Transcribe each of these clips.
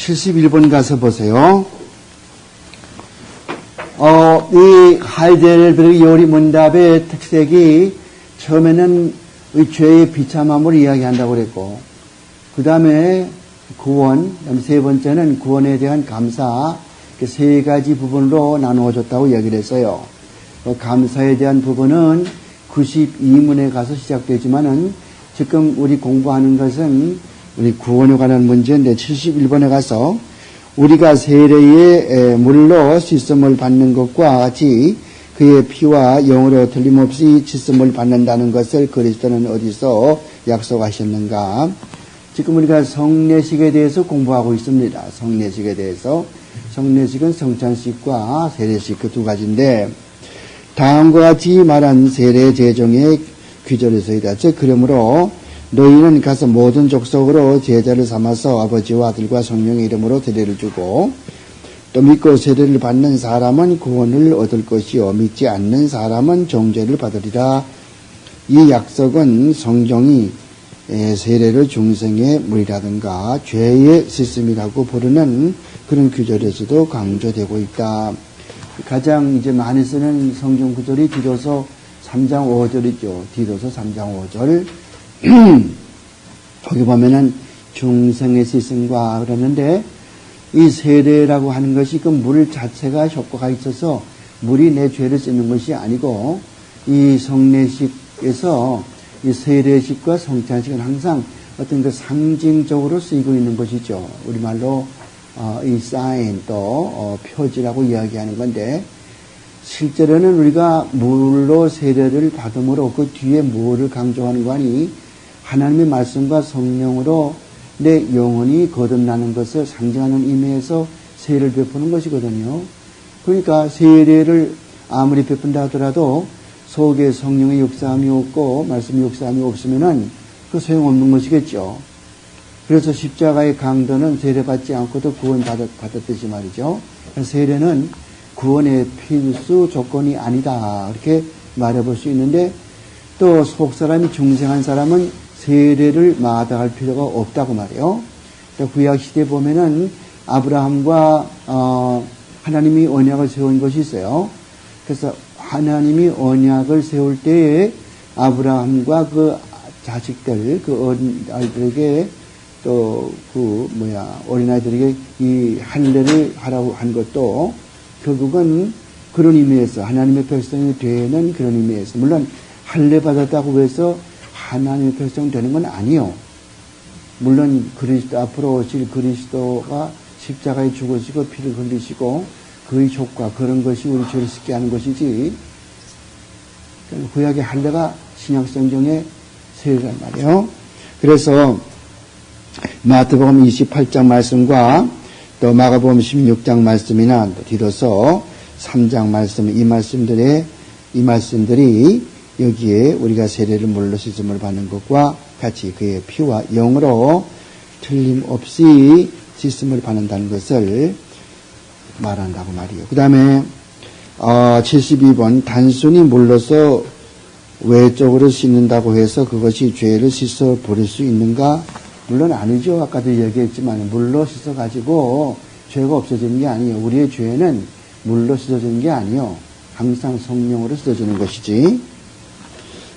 71번 가서 보세요. 이 하이델베르그 요리 문답의 특색이 처음에는 이 죄의 비참함을 이야기한다고 그랬고, 그 다음에 구원, 세 번째는 구원에 대한 감사, 세 가지 부분으로 나누어졌다고 이야기를 했어요. 감사에 대한 부분은 92문에 가서 시작되지만은 지금 우리 공부하는 것은 우리 구원에 관한 문제인데 71번에 가서 우리가 세례의 물로 씻음을 받는 것과 같이 그의 피와 영으로 틀림없이 씻음을 받는다는 것을 그리스도는 어디서 약속하셨는가? 지금 우리가 성례식에 대해서 공부하고 있습니다. 성례식에 대해서. 성례식은 성찬식과 세례식 그 두 가지인데 다음과 같이 말한 세례 제정의 규절에서이다. 즉 그러므로 너희는 가서 모든 족속으로 제자를 삼아서 아버지와 아들과 성령의 이름으로 세례를 주고 또 믿고 세례를 받는 사람은 구원을 얻을 것이요 믿지 않는 사람은 정죄를 받으리라. 이 약속은 성경이 세례를 중생의 물이라든가 죄의 씻음이라고 부르는 그런 규절에서도 강조되고 있다. 가장 이제 많이 쓰는 성경 구절이 디도서 3장 5절이죠. 디도서 3장 5절. 거기 보면은 중생의 씻음과 그러는데 이 세례라고 하는 것이 그 물 자체가 효과가 있어서 물이 내 죄를 씻는 것이 아니고 이 성례식에서 이 세례식과 성찬식은 항상 어떤 그 상징적으로 쓰이고 있는 것이죠. 우리말로 이 사인 또 표지라고 이야기하는 건데 실제로는 우리가 물로 세례를 받음으로 그 뒤에 뭐를 강조하는 거 아니 하나님의 말씀과 성령으로 내 영혼이 거듭나는 것을 상징하는 의미에서 세례를 베푸는 것이거든요. 그러니까 세례를 아무리 베푼다 하더라도 속에 성령의 역사함이 없고 말씀의 역사함이 없으면은 그 소용없는 것이겠죠. 그래서 십자가의 강도는 세례받지 않고도 구원받았듯이 말이죠. 세례는 구원의 필수 조건이 아니다. 이렇게 말해볼 수 있는데 또 속사람이 중생한 사람은 세례를 마다할 필요가 없다고 말해요. 구약시대에 보면은 아브라함과 하나님이 언약을 세운 것이 있어요. 그래서 하나님이 언약을 세울 때에 아브라함과 그 자식들, 그 아이들에게 또 어린아이들에게 이 할례를 하라고 한 것도 결국은 그런 의미에서 하나님의 백성이 되는 그런 의미에서 물론 할례 받았다고 해서 하나님의 백성 되는 건 아니요. 물론 그리스도 앞으로 오실 그리스도가 십자가에 죽으시고 피를 흘리시고 그의 효과 그런 것이 우리 죄를 씻게 하는 것이지 구약의 할례가 신약성경의 세례란 말이에요. 그래서 마태복음 28장 말씀과 또 마가복음 16장 말씀이나 디도서 3장 말씀 이 말씀들이 여기에 우리가 세례를 물로 씻음을 받는 것과 같이 그의 피와 영으로 틀림없이 씻음을 받는다는 것을 말한다고 말이에요. 그 다음에 72번 단순히 물로서 외적으로 씻는다고 해서 그것이 죄를 씻어 버릴 수 있는가? 물론 아니죠. 아까도 얘기했지만 물로 씻어가지고 죄가 없어지는 게 아니에요. 우리의 죄는 물로 씻어지는 게 아니에요. 항상 성령으로 씻어지는 것이지.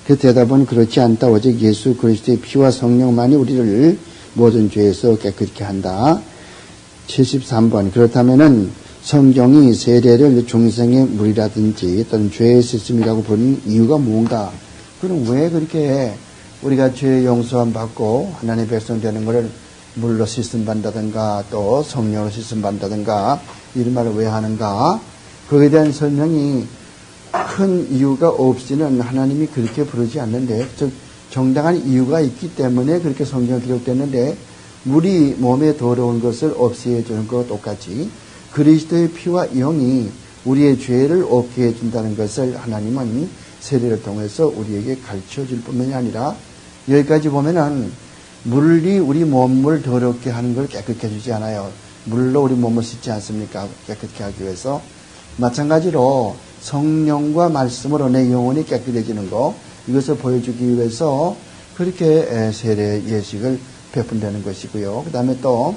그 대답은 그렇지 않다. 오직 예수 그리스도의 피와 성령만이 우리를 모든 죄에서 깨끗게 한다. 73번 그렇다면은 성경이 세례를 중생의 물이라든지 또는 죄의 씻음이라고 부르는 이유가 뭔가? 그럼 왜 그렇게 우리가 죄의 용서함 받고 하나님의 백성 되는 것을 물로 씻음 받는다든가 또 성령으로 씻음 받는다든가 이런 말을 왜 하는가? 그에 대한 설명이 큰 이유가 없이는 하나님이 그렇게 부르지 않는데 즉 정당한 이유가 있기 때문에 그렇게 성경에 기록됐는데 물이 몸에 더러운 것을 없애주는 것과 똑같이 그리스도의 피와 영이 우리의 죄를 없게 해준다는 것을 하나님은 세례를 통해서 우리에게 가르쳐줄 뿐만이 아니라 여기까지 보면은 물이 우리 몸을 더럽게 하는 걸 깨끗게 해주지 않아요. 물로 우리 몸을 씻지 않습니까? 깨끗게 하기 위해서. 마찬가지로 성령과 말씀으로 내 영혼이 깨끗해지는 거 이것을 보여주기 위해서 그렇게 세례 예식을 베푼다는 것이고요. 그 다음에 또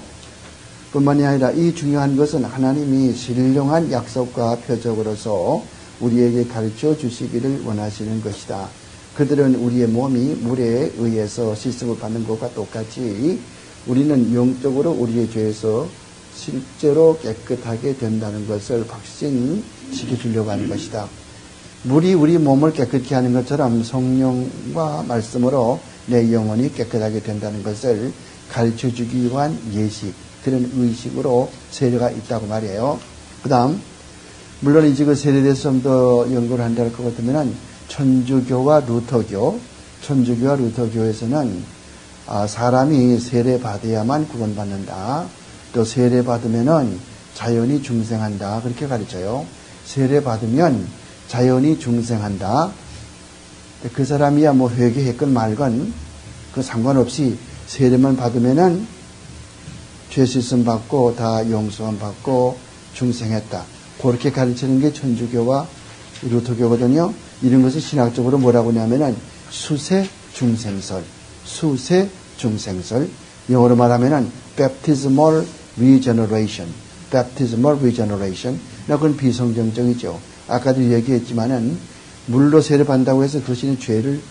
뿐만이 아니라 이 중요한 것은 하나님이 신령한 약속과 표적으로서 우리에게 가르쳐 주시기를 원하시는 것이다. 그들은 우리의 몸이 물에 의해서 씻음을 받는 것과 똑같이 우리는 영적으로 우리의 죄에서 실제로 깨끗하게 된다는 것을 확신시켜주려고 하는 것이다. 물이 우리 몸을 깨끗게 하는 것처럼 성령과 말씀으로 내 영혼이 깨끗하게 된다는 것을 가르쳐주기 위한 예식, 그런 의식으로 세례가 있다고 말이에요. 그 다음 물론 이제 그 세례에 대해서 좀 더 연구를 한다 할 것 같으면 천주교와 루터교에서는 사람이 세례 받아야만 구원받는다. 또 세례 받으면은 자연히 중생한다. 그렇게 가르쳐요. 세례 받으면 자연히 중생한다. 그 사람이야 뭐 회개했건 말건 그 상관없이 세례만 받으면은 죄 씻음 받고 다 용서함 받고 중생했다. 그렇게 가르치는 게 천주교와 루터교거든요. 이런 것을 신학적으로 뭐라고 하냐면은 수세 중생설. 영어로 말하면은 baptismal regeneration. 그건 비성경적이죠. 아까도 얘기했지만은 물로 세례 받는다고 해서 그것이 죄를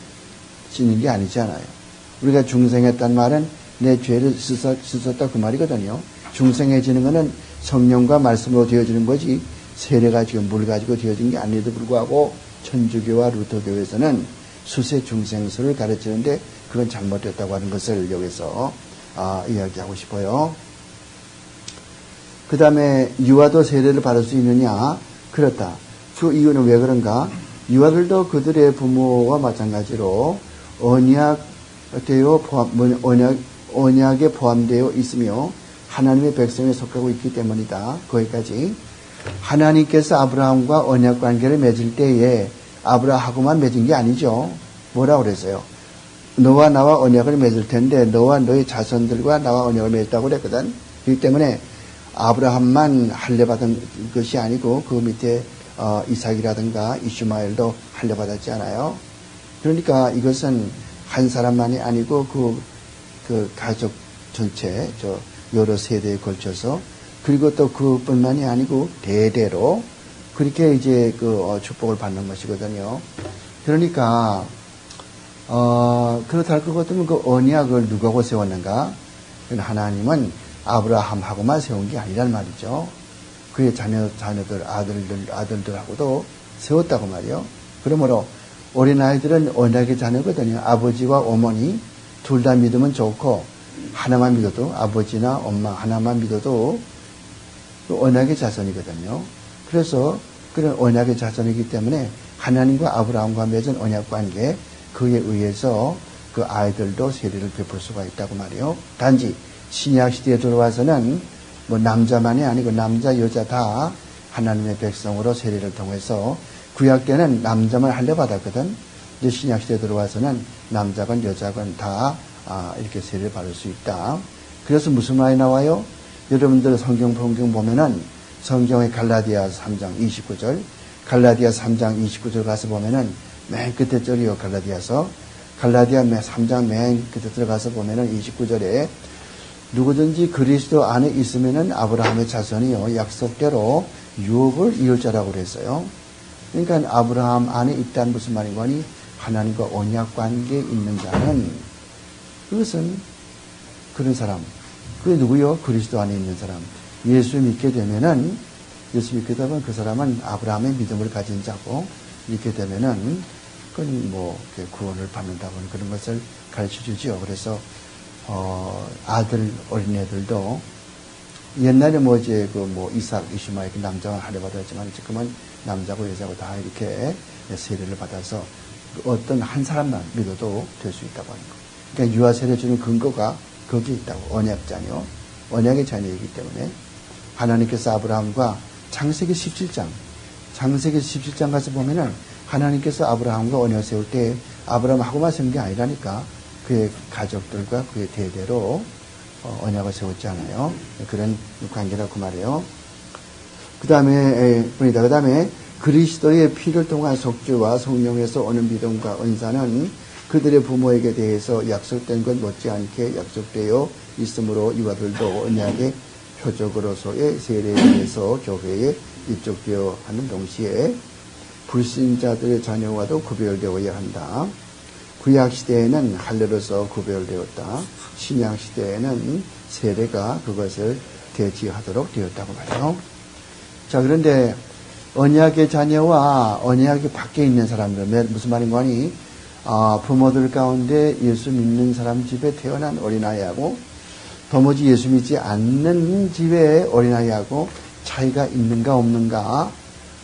씻는 게 아니잖아요. 우리가 중생했단 말은 내 죄를 씻었다 그 말이거든요. 중생해지는 것은 성령과 말씀으로 되어지는 거지 세례가 지금 물 가지고 되어진 게 아닌데도 불구하고 천주교와 루터교에서는 수세 중생설을 가르치는데 그건 잘못됐다고 하는 것을 여기서 이야기하고 싶어요. 그 다음에 유아도 세례를 받을 수 있느냐? 그렇다. 그 이유는 왜 그런가? 유아들도 그들의 부모와 마찬가지로 언약에 포함되어 있으며 하나님의 백성에 속하고 있기 때문이다. 거기까지. 하나님께서 아브라함과 언약 관계를 맺을 때에 아브라함하고만 맺은 게 아니죠. 뭐라고 그랬어요? 너와 나와 언약을 맺을 텐데 너와 너의 자손들과 나와 언약을 맺었다고 그랬거든. 그렇기 때문에 아브라함만 할례받은 것이 아니고 그 밑에 이삭이라든가 이슈마엘도 할례받았지 않아요. 그러니까 이것은 한 사람만이 아니고 그 가족 전체 여러 세대에 걸쳐서 그리고 또 그뿐만이 아니고 대대로 그렇게 이제 축복을 받는 것이거든요. 그러니까 그렇다 할 것 같으면 그 언약을 누구하고 세웠는가? 하나님은 아브라함하고만 세운 게 아니란 말이죠. 그의 자녀들, 아들들하고도 세웠다고 말이요. 그러므로 어린아이들은 언약의 자녀거든요. 아버지와 어머니 둘 다 믿으면 좋고 하나만 믿어도 아버지나 엄마 하나만 믿어도 그 언약의 자손이거든요. 그래서 그런 언약의 자손이기 때문에 하나님과 아브라함과 맺은 언약 관계 그에 의해서 그 아이들도 세례를 베풀 수가 있다고 말이요. 단지 신약 시대에 들어와서는 뭐 남자만이 아니고 남자 여자 다 하나님의 백성으로 세례를 통해서 구약 때는 남자만 할례 받았거든. 이제 신약 시대에 들어와서는 남자건 여자건 다 이렇게 세례를 받을 수 있다. 그래서 무슨 말이 나와요? 여러분들 성경 보면은 성경의 갈라디아 3장 29절 가서 보면은 맨 끝에 절이요. 갈라디아 3장 맨 끝에 들어가서 보면은 29절에 누구든지 그리스도 안에 있으면은 아브라함의 자손이요. 약속대로 유업을 이을 자라고 그랬어요. 그러니까 아브라함 안에 있다는 무슨 말이거니? 하나님과 언약 관계에 있는 자는 그것은 그런 사람. 그게 누구요? 그리스도 안에 있는 사람. 예수 믿게 되면 그 사람은 아브라함의 믿음을 가진 자고 이렇게 되면은 그건 뭐 구원을 받는다고 하는 그런 것을 가르쳐 주지요. 그래서 아들 어린애들도 옛날에 이삭, 이슈마엘 남자가 할례 받았지만 지금은 남자고 여자고 다 이렇게 세례를 받아서 어떤 한 사람만 믿어도 될 수 있다고 하는 거. 그러니까 유아 세례 주는 근거가 거기에 있다고. 언약자녀, 언약의 자녀이기 때문에 하나님께서 아브라함과 창세기 17장 가서 보면은 하나님께서 아브라함과 언약 세울 때 아브라함하고만 세운 게 아니라니까 그의 가족들과 그의 대대로 언약을 세웠지 않아요. 그런 관계라고 말해요. 그 다음에 그리스도의 피를 통한 속죄와 성령에서 오는 믿음과 은사는 그들의 부모에게 대해서 약속된 것 못지않게 약속되어 있으므로 유아들도 언약의 표적으로서의 세례에 대해서 교회에 입적되어 하는 동시에 불신자들의 자녀와도 구별되어야 한다. 구약시대에는 할례로서 구별되었다. 신약시대에는 세례가 그것을 대체하도록 되었다고 봐요. 자, 그런데 언약의 자녀와 언약이 밖에 있는 사람들, 무슨 말인가 하니, 부모들 가운데 예수 믿는 사람 집에 태어난 어린아이하고 도무지 예수 믿지 않는 집의 어린아이하고 차이가 있는가 없는가,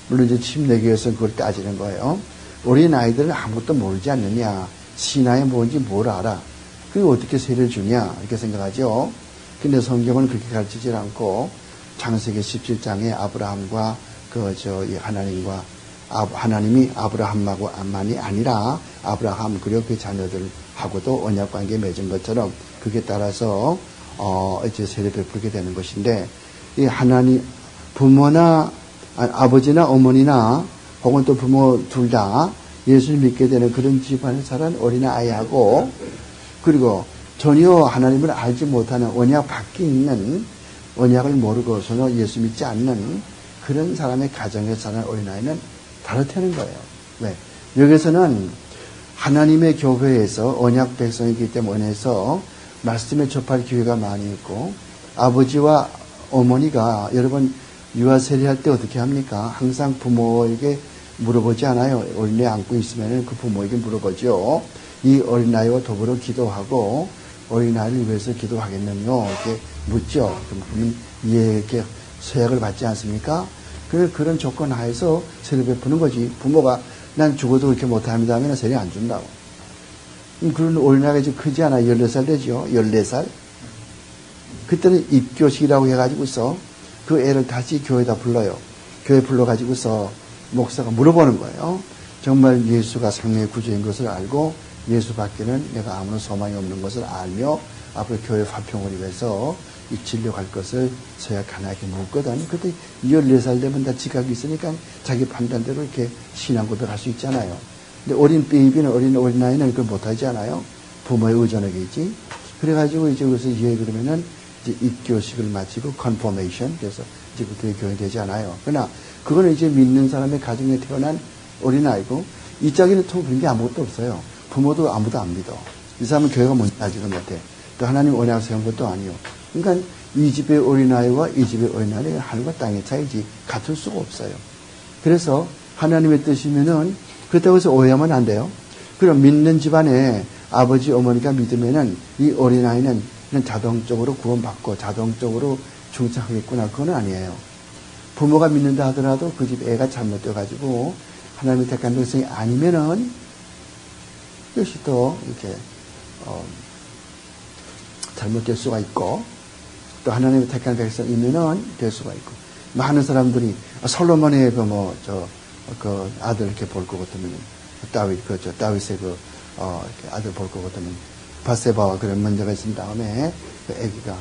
물론 이제 침례교에서는 그걸 따지는 거예요. 어린아이들은 아무것도 모르지 않느냐, 신앙이 뭔지 뭘 알아, 그리고 어떻게 세례를 주냐 이렇게 생각하죠. 근데 성경은 그렇게 가르치질 않고 창세기 17장에 아브라함과 하나님과 하나님이 아브라함만이 아니라 아브라함 그리고 그 자녀들하고도 언약관계 맺은 것처럼 그게 따라서 이제 세례 베풀게 되는 것인데, 이 하나님 부모나 아버지나 어머니나 혹은 또 부모 둘 다 예수를 믿게 되는 그런 집안에 살은 어린아이하고, 그리고 전혀 하나님을 알지 못하는 언약 밖에 있는, 언약을 모르고서는 예수 믿지 않는 그런 사람의 가정에 사는 어린아이는 다르다는 거예요. 왜? 여기서는 하나님의 교회에서 언약 백성이기 때문에서 말씀에 접할 기회가 많이 있고, 아버지와 어머니가 여러분 유아 세례할 때 어떻게 합니까? 항상 부모에게 물어보지 않아요. 어린애 안고 있으면 그 부모에게 물어보죠. 이 어린아이와 더불어 기도하고 어린아이를 위해서 기도하겠느냐 이렇게 묻죠. 그러면 이렇게 서약을 받지 않습니까? 그런 조건 하에서 세례 베푸는 거지. 부모가 난 죽어도 그렇게 못합니다 하면 세례 안 준다고. 그런 어린아이가 이제 크지 않아. 14살 되죠. 14살. 그때는 입교식이라고 해가지고서 그 애를 다시 교회에다 불러요. 교회 불러가지고서 목사가 물어보는 거예요. 정말 예수가 생명의 구주인 것을 알고 예수 밖에는 내가 아무런 소망이 없는 것을 알며 앞으로 교회 화평을 위해서 이 진료할 것을 서약하나에게 묻거든. 그때 14살 되면 다 지각이 있으니까 자기 판단대로 이렇게 신앙 고백할 수 있잖아요. 근데 어린 베이비는 어린아이는 그걸 못하지 않아요. 부모의 의존하겠지. 그래가지고 이제 그래서 그러면은 이제 입교식을 마치고 컨포메이션, 그래서 이제 그때 교회 되지 않아요. 그러나 그거는 이제 믿는 사람의 가정에 태어난 어린아이고, 이 짝에는 또 그런 게 아무것도 없어요. 부모도 아무도 안 믿어. 이 사람은 교회가 뭔지 알지도 못해. 또 하나님 언약 세운 것도 아니요. 그러니까 이 집의 어린아이와 이 집의 어린아이는 하늘과 땅의 차이지 같을 수가 없어요. 그래서 하나님의 뜻이면은 그렇다고 해서 오해하면 안 돼요. 그럼 믿는 집안에 아버지 어머니가 믿으면은 이 어린아이는 그냥 자동적으로 구원받고 자동적으로 중창하겠구나, 그건 아니에요. 부모가 믿는다 하더라도 그 집 애가 잘못돼가지고 하나님의 택한 백성이 아니면은 이것이 또 이렇게 잘못될 수가 있고, 또 하나님의 택한 백성이면은 될 수가 있고. 많은 사람들이 솔로몬의 그 아들 이렇게 볼 것 같으면 다윗의 이렇게 아들 볼 것 같으면 바세바와 그런 문제가 있은 다음에 그 아기가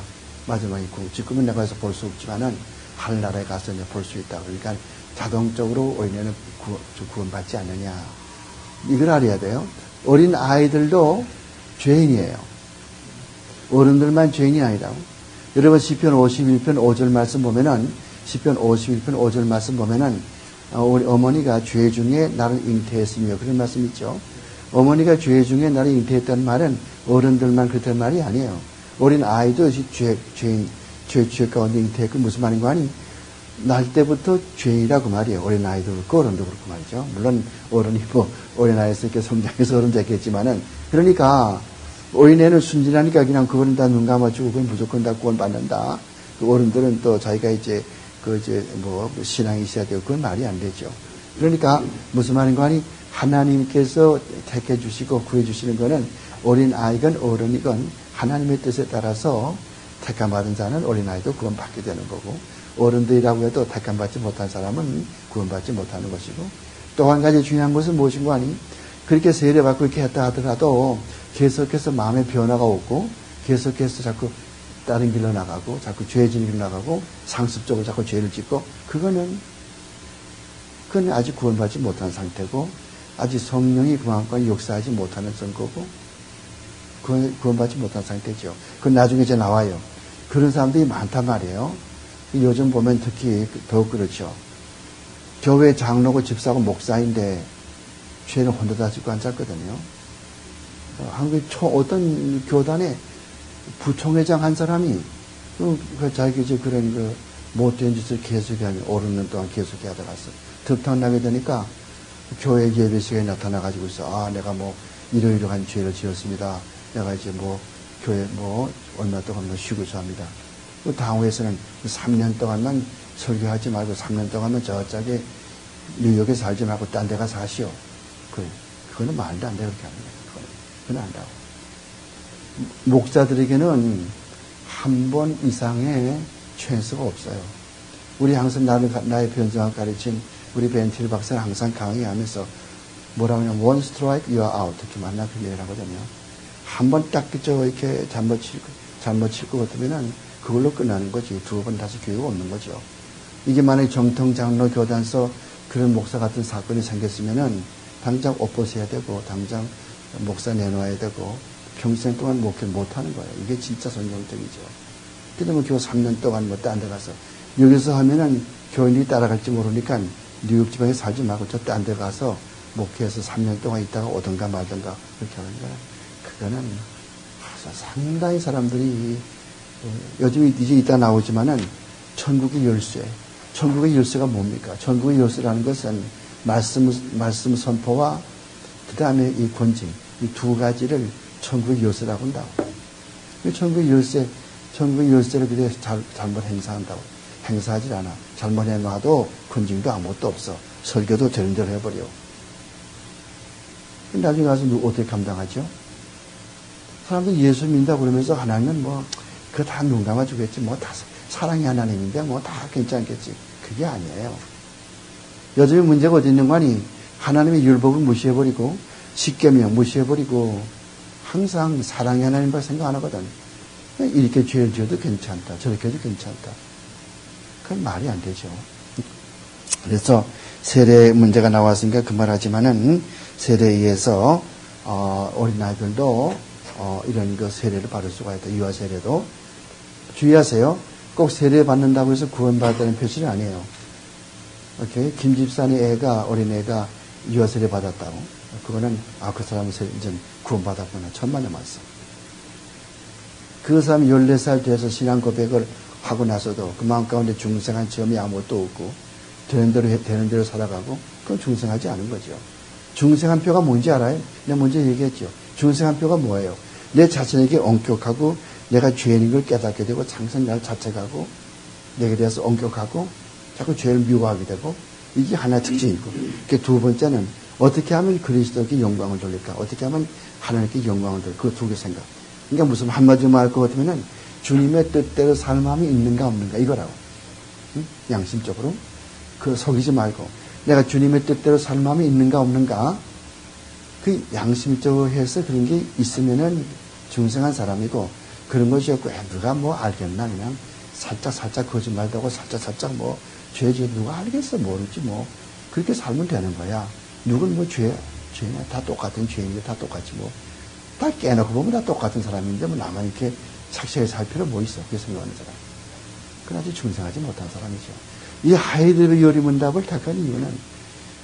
마지막에 지금은 내가 가서 볼 수 없지만은 하늘나라에 가서 이제 볼 수 있다. 그러니까 자동적으로 어린애는 구원받지 않느냐. 이걸 알아야 돼요. 어린 아이들도 죄인이에요. 어른들만 죄인이 아니라고. 여러분 시편 51편 5절 말씀 보면은, 시편 51편 5절 말씀 보면은 우리 어머니가 죄 중에 나를 잉태했으며, 그런 말씀 있죠. 어머니가 죄 중에 나를 잉태했다는 말은 어른들만 그렇다는 말이 아니에요. 어린 아이도 죄 가운데 잉태했고, 무슨 말인가 하니, 날 때부터 죄인이라고 말이에요. 어린 아이도 그렇고 어른도 그렇고 말이죠. 물론 어른이 어린아이에서 이렇게 성장해서 어른 됐겠지만은, 그러니까 어린애는 순진하니까 그냥 그거는 다 눈 감아주고 그건 무조건 다 구원받는다. 그 어른들은 또 자기가 이제 신앙이 있어야 되고, 그건 말이 안 되죠. 그러니까 무슨 말인가 하니, 하나님께서 택해 주시고 구해 주시는 거는 어린 아이건 어른이건 하나님의 뜻에 따라서 택함 받은 자는 어린아이도 구원받게 되는 거고, 어른들이라고 해도 택함 받지 못한 사람은 구원받지 못하는 것이고, 또 한 가지 중요한 것은 무엇인가 하니, 그렇게 세례받고 이렇게 했다 하더라도 계속해서 마음의 변화가 없고, 계속해서 자꾸 다른 길로 나가고, 자꾸 죄진 길로 나가고, 상습적으로 자꾸 죄를 짓고, 그건 아직 구원받지 못한 상태고, 아직 성령이 그만큼 역사하지 못하는 선거고, 구원받지 못한 상태죠. 그건 나중에 이제 나와요. 그런 사람들이 많단 말이에요. 요즘 보면 특히 더 그렇죠. 교회 장로고 집사고 목사인데 죄를 혼자 다 짓고 앉았거든요. 한국의 어떤 교단에 부총회장 한 사람이 자기 그런 못된 짓을 계속하면 5년 동안 계속하다가서 득탕 나게 되니까 교회 예배 시간에 나타나가지고 있어. 내가 이러이러한 죄를 지었습니다. 내가 이제 교회 얼마 동안 쉬고자 합니다. 그 당회에서는 3년 동안만 설교하지 말고 3년 동안만 저쪽에 뉴욕에 살지 말고 딴 데 가서 사시오. 그거는 말도 안 돼, 그렇게 하는 거예요. 그건 안다고. 목사들에게는 한 번 이상의 찬스가 없어요. 우리 항상 나의 변정학 가르친 우리 벤틸 박사는 항상 강의하면서 뭐라고 하냐면 one strike, you are out. 이렇게 만나 그 얘기를 하거든요. 한 번 딱 이렇게 잘못 칠 것 같으면은 그걸로 끝나는 거지. 두 번 다시 교육 없는 거죠. 이게 만약에 정통 장로 교단서 그런 목사 같은 사건이 생겼으면은 당장 옷 벗어야 되고 당장 목사 내놓아야 되고 평생 동안 목회 못 하는 거예요. 이게 진짜 선정적이죠. 그러면 교회 3년 동안 딴 데 가서 여기서 하면은 교인들이 따라갈지 모르니까 뉴욕 지방에 살지 말고 저 딴 데 가서 목회해서 3년 동안 있다가 오든가 말든가 그렇게 하는 거예요. 그거는 상당히 사람들이 요즘 이제 이따 나오지만은 천국의 열쇠. 천국의 열쇠가 뭡니까? 천국의 열쇠라는 것은 말씀 선포와 그 다음에 이 권징, 이 두 가지를 천국의 열쇠라고 한다고. 천국의 열쇠를 그래 잘못 행사한다고. 행사하지 않아. 잘못 해놔도 권징도 아무것도 없어. 설교도 되는 대로 해버려. 나중에 가서 어떻게 감당하죠? 사람들 예수 믿는다 그러면서 하나님은 그거 다 눈 감아주겠지. 다 사랑의 하나님인데 다 괜찮겠지. 그게 아니에요. 요즘에 문제가 어디 있는 거니? 하나님의 율법을 무시해버리고 십계명 무시해버리고 항상 사랑의 하나님밖에 생각 안 하거든. 이렇게 죄를 지어도 괜찮다. 저렇게 해도 괜찮다. 그건 말이 안 되죠. 그래서 세례 문제가 나왔으니까 그 말하지만은 세례에 의해서 어린아이들도 이런 세례를 받을 수가 있다. 유아 세례도. 주의하세요. 꼭 세례 받는다고 해서 구원받았다는 표시는 아니에요. 오케이. 김 집사님 어린애가 유아 세례 받았다고. 그거는 그 사람은 이제 구원받았구나. 천만의 말씀. 그 사람이 14살 돼서 신앙 고백을 하고 나서도 그 마음 가운데 중생한 점이 아무것도 없고 되는 대로 살아가고 그건 중생하지 않은 거죠. 중생한 표가 뭔지 알아요? 내가 먼저 얘기했죠. 중생한 표가 뭐예요? 내 자신에게 엄격하고 내가 죄인인 걸 깨닫게 되고 항상 나를 자책하고 내게 대해서 엄격하고 자꾸 죄를 미워하게 되고 이게 하나의 특징이고 두 번째는 어떻게 하면 그리스도께 영광을 돌릴까? 어떻게 하면 하나님께 영광을 돌릴까? 그 두 개 생각. 그러니까 무슨 한마디로 말할 것 같으면은 주님의 뜻대로 살 마음이 있는가 없는가 이거라고. 응? 양심적으로. 속이지 말고 내가 주님의 뜻대로 살 마음이 있는가 없는가 그 양심적으로 해서 그런 게 있으면은 중생한 사람이고 그런 것이 없고 누가 알겠나 그냥 살짝 거짓말도 하고 살짝 죄지 누가 알겠어 모르지 그렇게 살면 되는 거야. 누군 죄냐 다 똑같은 죄인데 다 똑같이 다 깨놓고 보면 다 똑같은 사람인데 나만 이렇게 착실하게 살 필요 있어. 그렇게 생각하는 사람. 그나지 중생하지 못한 사람이죠. 이 하이델베르 요리문답을 택한 이유는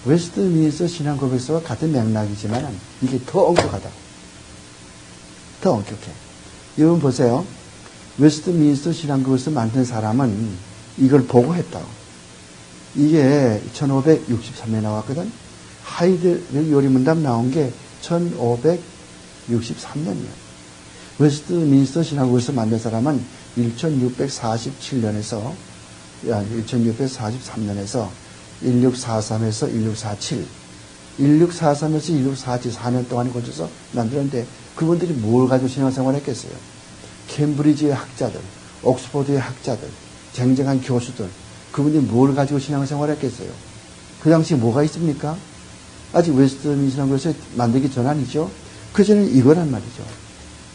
웨스트민스터 신앙 고백서와 같은 맥락이지만 이게 더 엄격하다. 더 엄격해. 여러분 보세요. 웨스트민스터 신앙 고백서 만든 사람은 이걸 보고 했다고. 이게 1563년에 나왔거든. 하이델베르 요리문답 나온 게 1563년이에요. 웨스트민스터 신앙 고백서 만든 사람은 1643년에서 1643에서 1647, 1643에서 1647, 4년 동안에 걸쳐서 만들었는데 그분들이 뭘 가지고 신앙생활을 했겠어요? 캠브리지의 학자들, 옥스퍼드의 학자들, 쟁쟁한 교수들, 그분들이 뭘 가지고 신앙생활을 했겠어요? 그 당시에 뭐가 있습니까? 아직 웨스트민스터 신앙고백서 만들기 전 아니죠? 그 전에는 이거란 말이죠.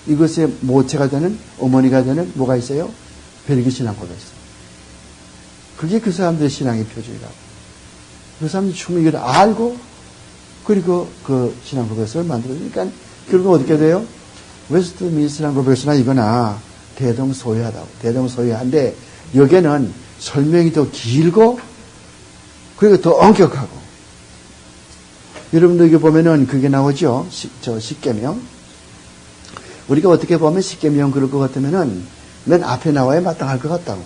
이것의 모체가 되는, 어머니가 되는 뭐가 있어요? 벨기 신앙고백서. 그게 그 사람들의 신앙의 표준이라고. 그 사람들이 충분히 이걸 알고, 그리고 그 신앙고백서를 만들어주니까, 결국 어떻게 돼요? 웨스트민스터 신앙고백서나 이거나 대동소이하다고. 대동소이한데, 여기에는 설명이 더 길고, 그리고 더 엄격하고. 여러분들 이게 보면은 그게 나오죠? 십계명. 우리가 어떻게 보면 십계명 그럴 것 같으면은 맨 앞에 나와야 마땅할 것 같다고.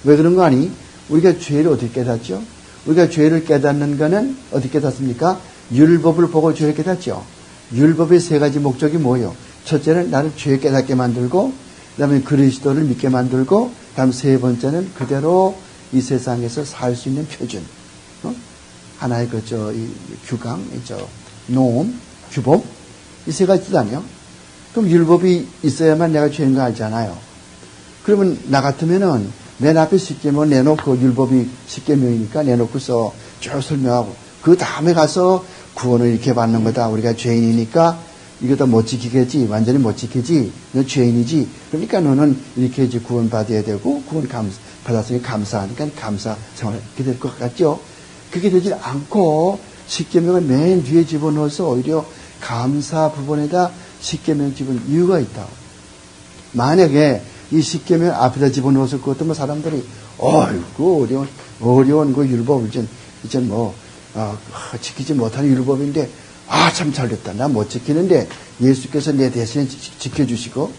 왜 그런 거 아니? 우리가 죄를 어떻게 깨닫죠? 우리가 죄를 깨닫는 거는 어떻게 깨닫습니까? 율법을 보고 죄를 깨닫죠. 율법의 세 가지 목적이 뭐예요? 첫째는 나를 죄 깨닫게 만들고, 그 다음에 그리스도를 믿게 만들고, 그 다음 세 번째는 그대로 이 세상에서 살 수 있는 표준. 하나의 이 규강, 노음, 규범. 이 세 가지 뜻 아니에요? 그럼 율법이 있어야만 내가 죄인 거 알잖아요. 그러면 나 같으면은 맨 앞에 십계명 내놓고, 율법이 십계명이니까 내놓고서 쭉 설명하고, 그 다음에 가서 구원을 이렇게 받는 거다. 우리가 죄인이니까 이거 못 지키겠지. 완전히 못 지키지. 너 죄인이지. 그러니까 너는 이렇게 이제 구원 받아야 되고, 구원 받았으니 감사하니까 감사 생활 이렇게 될 것 같죠? 그게 되지 않고 십계명을 맨 뒤에 집어넣어서 오히려 감사 부분에다 십계명 집어넣을 이유가 있다. 만약에 이 십계명 앞에다 집어넣었을 것 같으면 사람들이 어이구 어려운 그 율법을 이제 지키지 못하는 율법인데 참 잘됐다. 나 못 지키는데 예수께서 내 대신에 지켜주시고.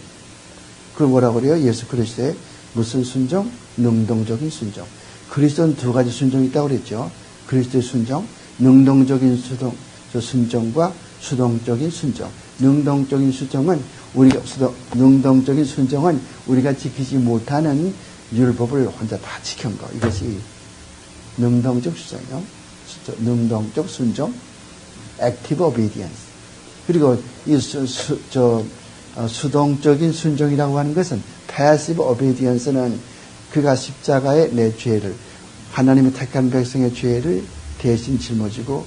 그걸 뭐라고 그래요? 예수 그리스도의 무슨 순종? 능동적인 순종. 그리스도는 두 가지 순종이 있다고 그랬죠. 그리스도의 순종, 능동적인 순종과 수동적인 순종. 능동적인 순종은 우리가 지키지 못하는 율법을 혼자 다 지킨 거. 이것이 능동적 순종이요. 능동적 순종, active obedience. 그리고 이 수동적인 순종이라고 하는 것은 passive obedience는 그가 십자가에 내 죄를, 하나님의 택한 백성의 죄를 대신 짊어지고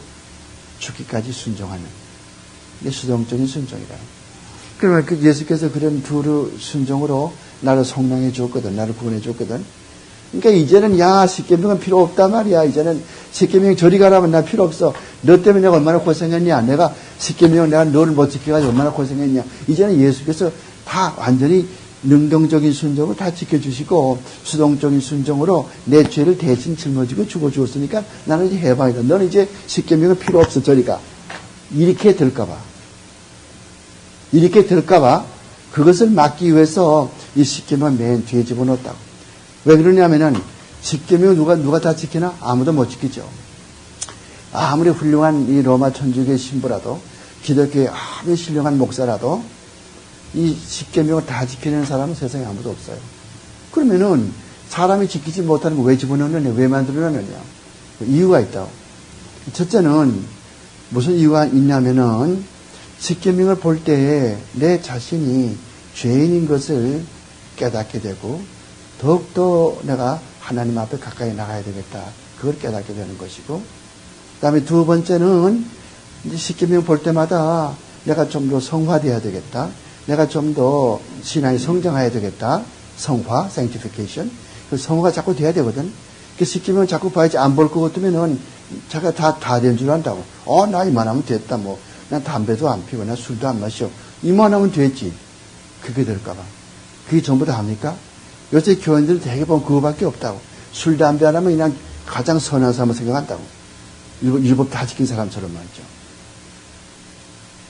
죽기까지 순종하는, 이게 수동적인 순종이다. 그러면 예수께서 그런 두 순종으로 나를 속량해 줬거든. 나를 구원해 줬거든. 그러니까 이제는 십계명은 필요 없단 말이야. 이제는 십계명 저리 가라면 나 필요 없어. 너 때문에 내가 얼마나 고생했냐. 내가 십계명 내가 너를 못 지켜가지고 얼마나 고생했냐. 이제는 예수께서 다 완전히 능동적인 순종을 다 지켜주시고 수동적인 순종으로 내 죄를 대신 짊어지고 죽어주었으니까 나는 이제 해방이다. 너는 이제 십계명은 필요 없어. 저리 가. 이렇게 될까봐. 그것을 막기 위해서 이 십계명을 맨 뒤에 집어넣었다고. 왜 그러냐면은 십계명 누가 다 지키나? 아무도 못 지키죠. 아무리 훌륭한 이 로마 천주교의 신부라도, 기독교의 아무리 신령한 목사라도 이 십계명을 다 지키는 사람은 세상에 아무도 없어요. 그러면은 사람이 지키지 못하는 거 왜 집어넣느냐? 왜 만들어놨느냐? 이유가 있다고. 첫째는 무슨 이유가 있냐면은 십계명을 볼 때에 내 자신이 죄인인 것을 깨닫게 되고 더욱더 내가 하나님 앞에 가까이 나가야 되겠다. 그걸 깨닫게 되는 것이고, 그 다음에 두 번째는 십계명 볼 때마다 내가 좀 더 성화되어야 되겠다. 내가 좀 더 신앙이 성장해야 되겠다. 성화, sanctification. 그 성화가 자꾸 돼야 되거든. 그 십계명 자꾸 봐야지. 안 볼 것 같으면은 자기가 다 된 줄 안다고. 나 이만하면 됐다. 난 담배도 안 피고, 난 술도 안 마셔. 이만하면 됐지. 그게 될까봐. 그게 전부 다 합니까? 요새 교인들 되게 보면 그거밖에 없다고. 술, 담배 안 하면 그냥 가장 선한 사람을 생각한다고. 율법 다 지킨 사람처럼 말이죠.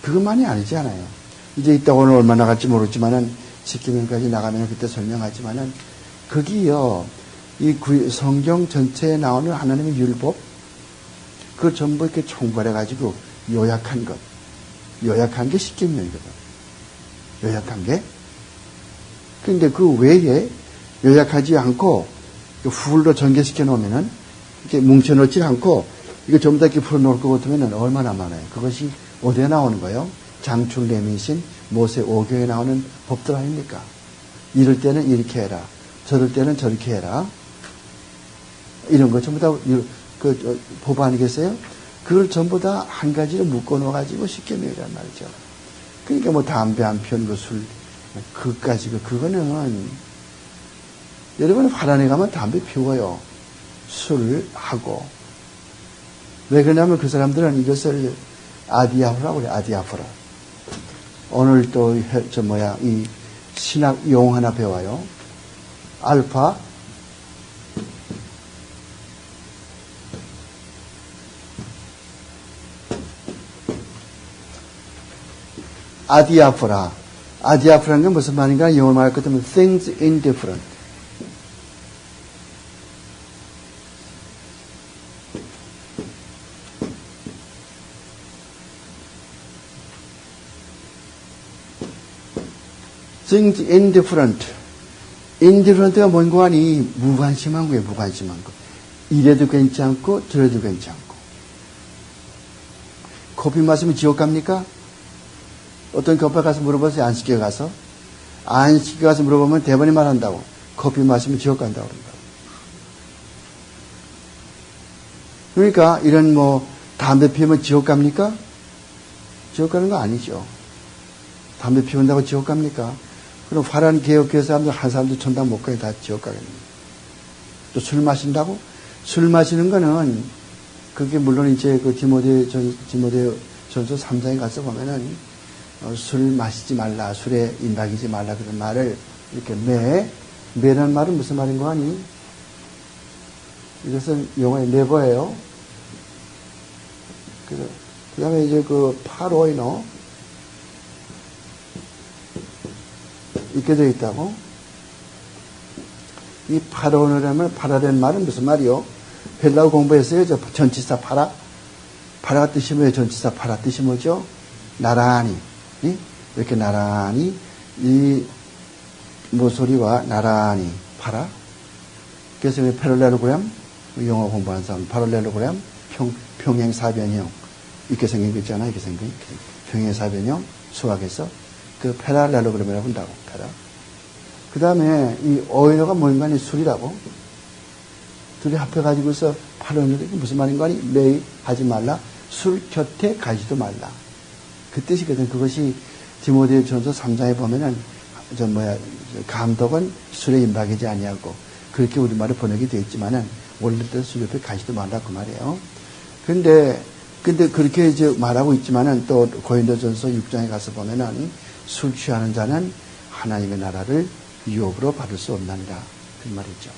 그것만이 아니지 않아요. 이제 이따 오늘 얼마 나갈지 모르지만은 십계명까지 나가면 그때 설명하지만은 거기요, 이 성경 전체에 나오는 하나님의 율법, 그걸 전부 이렇게 총괄해가지고 요약한 게 십계명이거든. 요약한 게. 근데 그 외에 요약하지 않고 훌로 전개시켜 놓으면은 이렇게 뭉쳐놓지 않고 이거 전부 다 이렇게 풀어놓을 것 같으면은 얼마나 많아요. 그것이 어디에 나오는 거예요? 장출 내미신 모세 5교에 나오는 법들 아닙니까? 이럴 때는 이렇게 해라. 저럴 때는 저렇게 해라. 이런 거 전부 다 법 아니겠어요? 그걸 전부 다 한 가지로 묶어놓아가지고 십계명이란 말이죠. 그러니까 담배 안 피우는 거, 술, 그거는, 여러분, 화단에 가면 담배 피워요. 술을 하고. 왜 그러냐면 그 사람들은 이것을 아디아프라고 그래, 아디아프라. 오늘 또, 이 신학 용 하나 배워요. 알파, 아디아프라. 아디아프라는 게 무슨 말인가? 영어로 말할 것 같으면 things indifferent. things indifferent. indifferent가 뭔가 하니 무관심한 거예요. 무관심한 거. 이래도 괜찮고 저래도 괜찮고. 커피 마시면 지옥 갑니까? 어떤 교회 가서 물어보세요. 안식교에 가서. 안식교에 가서 물어보면 대번이 말한다고. 커피 마시면 지옥 간다고 그런다고. 그러니까 이런 뭐 담배 피우면 지옥 갑니까? 지옥 가는 거 아니죠. 담배 피운다고 지옥 갑니까? 그럼 화려한 개혁교회 사람들 한 사람도 천당 못 가게 다 지옥 가겠네. 또 술 마신다고? 술 마시는 거는 그게 물론 이제 그 디모데전서 3장에 가서 보면은 술 마시지 말라, 술에 임박이지 말라 그런 말을 이렇게 매라는 말은 무슨 말인 거 아니? 이것은 영어의 never예요. 그 다음에 이제 그 파로이노 이렇게 되어 있다고. 이 파로이노라면 파라라는 말은 무슨 말이요? 헬라어 공부했어요. 저 전치사 파라. 파라가 뜻이 뭐예요? 전치사 파라 뜻이 뭐죠? 나란히. 이렇게 나란히 이 모서리와 나란히 파라. 그래서 패럴렐로그램 영어 공부하는 사람 패럴렐로그램 평행사변형 이렇게 생긴 거 있잖아요. 이렇게 생긴 평행사변형 수학에서 그 패럴렐로그램이라고 한다고. 패라. 그 다음에 이 어이너가 뭔가 이 술이라고. 둘이 합해가지고서 파로이노 무슨 말인가 하니 매일 하지 말라. 술 곁에 가지도 말라. 그 뜻이거든. 그것이 디모데전서 3장에 보면은 감독은 술에 임박이지 아니하고 그렇게 우리말로 번역이 되어 있지만은 원래 뜻은 술 옆에 가지도 말라 그 말이에요. 근데 그렇게 이제 말하고 있지만은 또 고린도전서 6장에 가서 보면은 술 취하는 자는 하나님의 나라를 유업으로 받을 수 없나니라 그 말이죠.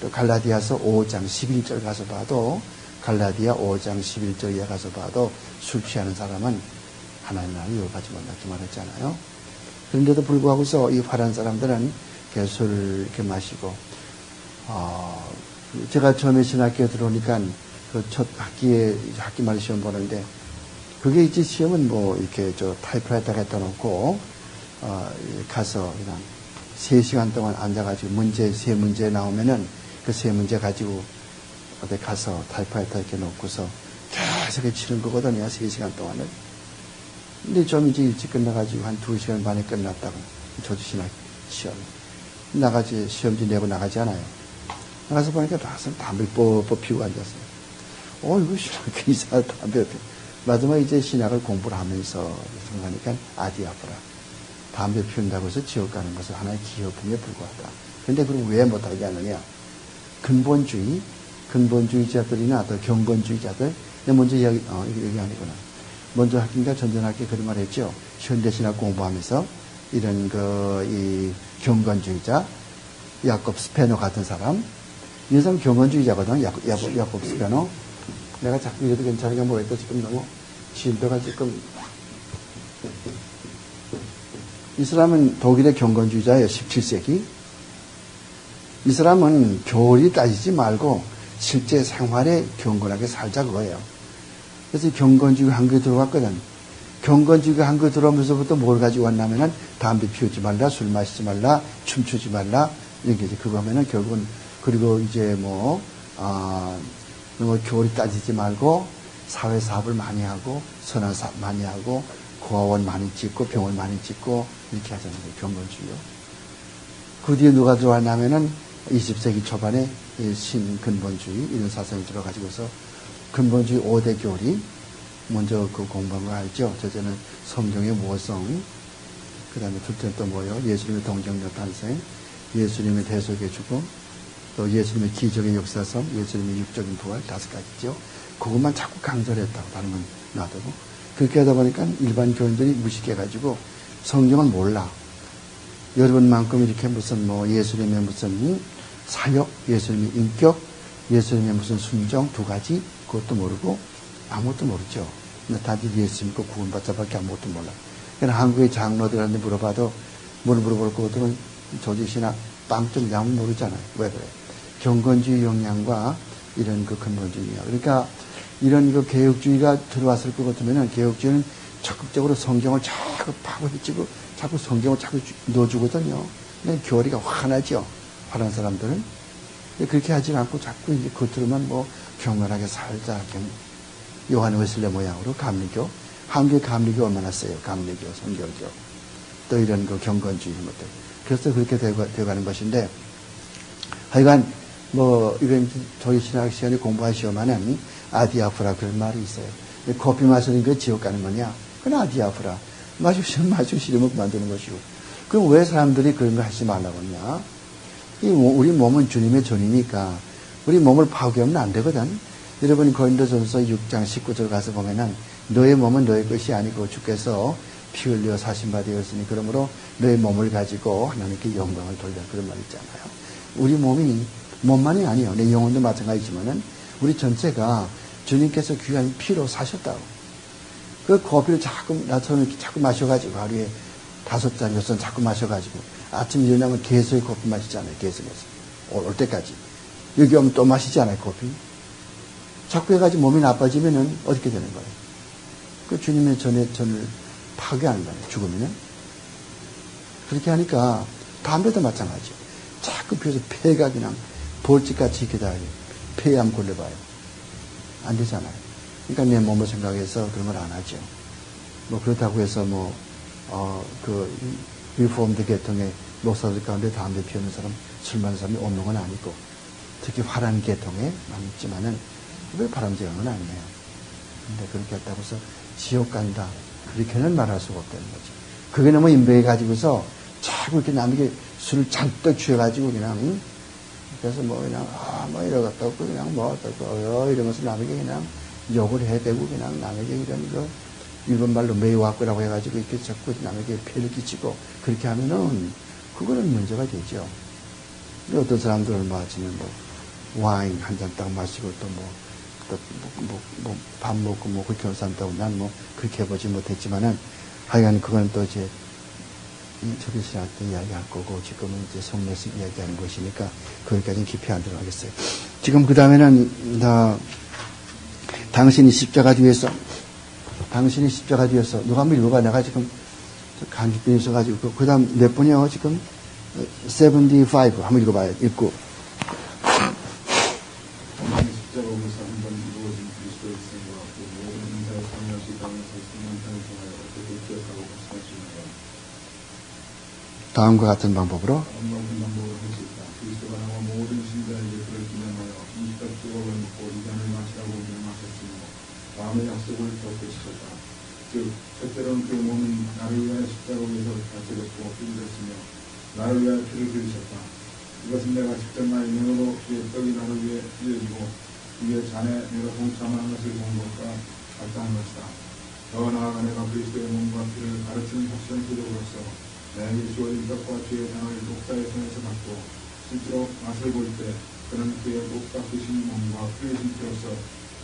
또 갈라디아서 5장 11절 가서 봐도 갈라디아 5장 11절에 가서 봐도 술 취하는 사람은 하나님 나라를 유업하지 못한다 그 말했잖아요. 그런데도 불구하고서 이 화려한 사람들은 술을 이렇게 마시고 제가 처음에 신학교에 들어오니까 그 첫 학기말 시험 보는데 그게 이제 시험은 뭐 이렇게 타이프라이터 갖다 놓고 가서 그냥 3시간 동안 앉아가지고 세 문제 나오면은 그 3문제 가지고 어디 가서 타이프라이터 이렇게 놓고서 계속 치는 거거든요. 3시간 동안을. 근데 좀 이제 일찍 끝나가지고 한 2시간 반에 끝났다고. 저도 신학 시험. 나가지, 시험지 내고 나가지 않아요. 나가서 보니까 다들 담배 뽀뽀 피우고 앉았어요. 이거 신학 이상한 담배 피우고. 마지막에 이제 신학을 공부를 하면서 생각하니까 아디아프라. 담배 피운다고 해서 지옥 가는 것은 하나의 기업품에 불과하다. 그런데 그럼 왜 못하게 하느냐? 근본주의자들이나 또 경건주의자들. 먼저 얘기하니구나. 먼저 학기인가 전전학기 그런 말 했죠. 현대신학 공부하면서 이런 이 경건주의자, 야콥 스페너 같은 사람. 이 사람 경건주의자거든. 야콥 스페너. 내가 자꾸 이래도 괜찮으니까 뭐했다 지금 너무 진도가 지금. 이 사람은 독일의 경건주의자예요. 17세기. 이 사람은 교리 따지지 말고 실제 생활에 경건하게 살자 그거예요. 그래서 경건주의 한국에 들어왔거든. 경건주의 한국에 들어오면서부터 뭘 가지고 왔냐면은 담배 피우지 말라, 술 마시지 말라, 춤추지 말라, 이렇게 이제 그거 하면은 결국은, 그리고 이제 너무 교리 따지지 말고 사회 사업을 많이 하고 선한 사업 많이 하고 고아원 많이 짓고 병원 많이 짓고 이렇게 하잖아요. 경건주의요. 그 뒤에 누가 들어왔냐면은 20세기 초반에 신근본주의 이런 사상이 들어가지고서 근본주의 5대 교리 먼저 그 공부한 거 알죠? 첫째는 성경의 모성, 그 다음에 둘째는 또 뭐요? 예수님의 동정적 탄생, 예수님의 대속의 죽음, 또 예수님의 기적의 역사성, 예수님의 육적인 부활 5가지죠. 그것만 자꾸 강조를 했다고. 다른 건 놔두고. 그렇게 하다 보니까 일반 교인들이 무식해가지고 성경은 몰라. 여러분만큼 이렇게 무슨 예수님의 무슨 사역, 예수님의 인격, 예수님의 무슨 순종 2가지 그것도 모르고 아무것도 모르죠. 근데 다들 예수 믿고 구원받자밖에 아무것도 몰라. 그러니까 한국의 장로들한테 물어봐도 물어볼 것들은 조지신학 빵점 양은 모르잖아요. 왜 그래? 경건주의 영향과 이런 그 근본주의야. 그러니까 이런 그 개혁주의가 들어왔을 것 같으면은 개혁주의는 적극적으로 성경을 자꾸 파고치고 자꾸 성경을 자꾸 넣어주거든요. 근데 교리가 화나죠. 화난 사람들은. 그렇게 하지 않고 자꾸 이제 겉으로만 뭐 경건하게 살자. 요한 웨슬레 모양으로 감리교. 한국의 감리교 얼마나 세요. 감리교, 성결교. 또 이런 그 경건주의 이런 것들. 그래서 그렇게 되어가는 것인데 하여간 뭐 이런 저희 신학 시간에 공부하시오면은 아디아프라 그런 말이 있어요. 커피 마시는 게 지옥 가는 거냐? 그건 아디아프라. 마시고 싫으면 그만두는 것이고. 그럼 왜 사람들이 그런 거 하지 말라고 하냐? 우리 몸은 주님의 전이니까 우리 몸을 파괴하면 안 되거든. 여러분 고린도전서 6장 19절 가서 보면은 너의 몸은 너의 것이 아니고 주께서 피 흘려 사신 바 되었으니 그러므로 너의 몸을 가지고 하나님께 영광을 돌려 그런 말 있잖아요. 우리 몸이 몸만이 아니에요. 내 영혼도 마찬가지지만은 우리 전체가 주님께서 귀한 피로 사셨다고. 그 커피를 나처럼 이렇게 자꾸 마셔가지고 하루에 5잔, 6잔 자꾸 마셔가지고 아침에 일어나면 계속 커피 마시잖아요. 계속해서. 올 때까지. 여기 오면 또 마시잖아요. 커피. 자꾸 해가지고 몸이 나빠지면은 어떻게 되는 거예요? 그 주님의 전을 파괴하는 거예요. 죽으면은. 그렇게 하니까 담배도 마찬가지죠. 자꾸 피워서 폐가 그냥 볼집같이 이렇게 다 폐에 한번 걸려봐요. 안 되잖아요. 그러니까 내 몸을 생각해서 그런 걸 안 하죠. 뭐 그렇다고 해서 리포먼드 계통의 목사들 가운데 담배 피우는 사람, 술 마시는 사람이 없는 건 아니고, 특히 화란 계통에 많이 있지만은, 왜 바람직한 건 아니에요. 근데 그렇게 했다고 해서 지옥 간다. 그렇게는 말할 수가 없다는 거죠. 그게 너무 임백해 가지고서 자꾸 이렇게 남에게 술을 잔뜩 취해가지고 그냥, 그래서 이러겠다고 그냥 이런 것을 남에게 그냥 욕을 해대고 그냥 남에게 이런 거, 일본 말로 매화꾸라고 해가지고 이렇게 자꾸 남에게 폐를 끼치고 그렇게 하면은 그거는 문제가 되죠. 어떤 사람들은 마치면 와인 한 잔 딱 마시고 밥 먹고 그렇게 하는 사람도 난 그렇게 해보지 못했지만은 하여간 그거는 또 이제 저기 신학 때 이야기할 거고 지금은 이제 성례식 이야기하는 것이니까 거기까지는 깊이 안 들어가겠어요. 지금 그 다음에는 당신이 십자가 뒤에서 누가 한번 읽어봐. 내가 지금 감기병이 있어가지고 그 다음 몇 분이요 지금 75 한번 읽어봐요. 읽고 다음과 같은 방법으로 마음의 약속을 덧붙이셨다. 즉, 첫째로는 그 몸은 나를 위하여 십자가에서 다스렸고 삐졌으며 나를 위하여 피를 흘리셨다. 이것은 내가 직접 나의 명으로 주의 떡이 나를 위해 찢어지고 주의 잔에 내가 동참하는 것을 본 것과 같다는 것이다. 더 나아가 내가 그리스도의 몸과 피를 가르치는 확실한 기록으로서 내게 주어진 떡과 주의 잔을 목사의 손에서 받고 실제로 맛을 볼 때 그는 그의 목과 크신 몸과 피의신 피로서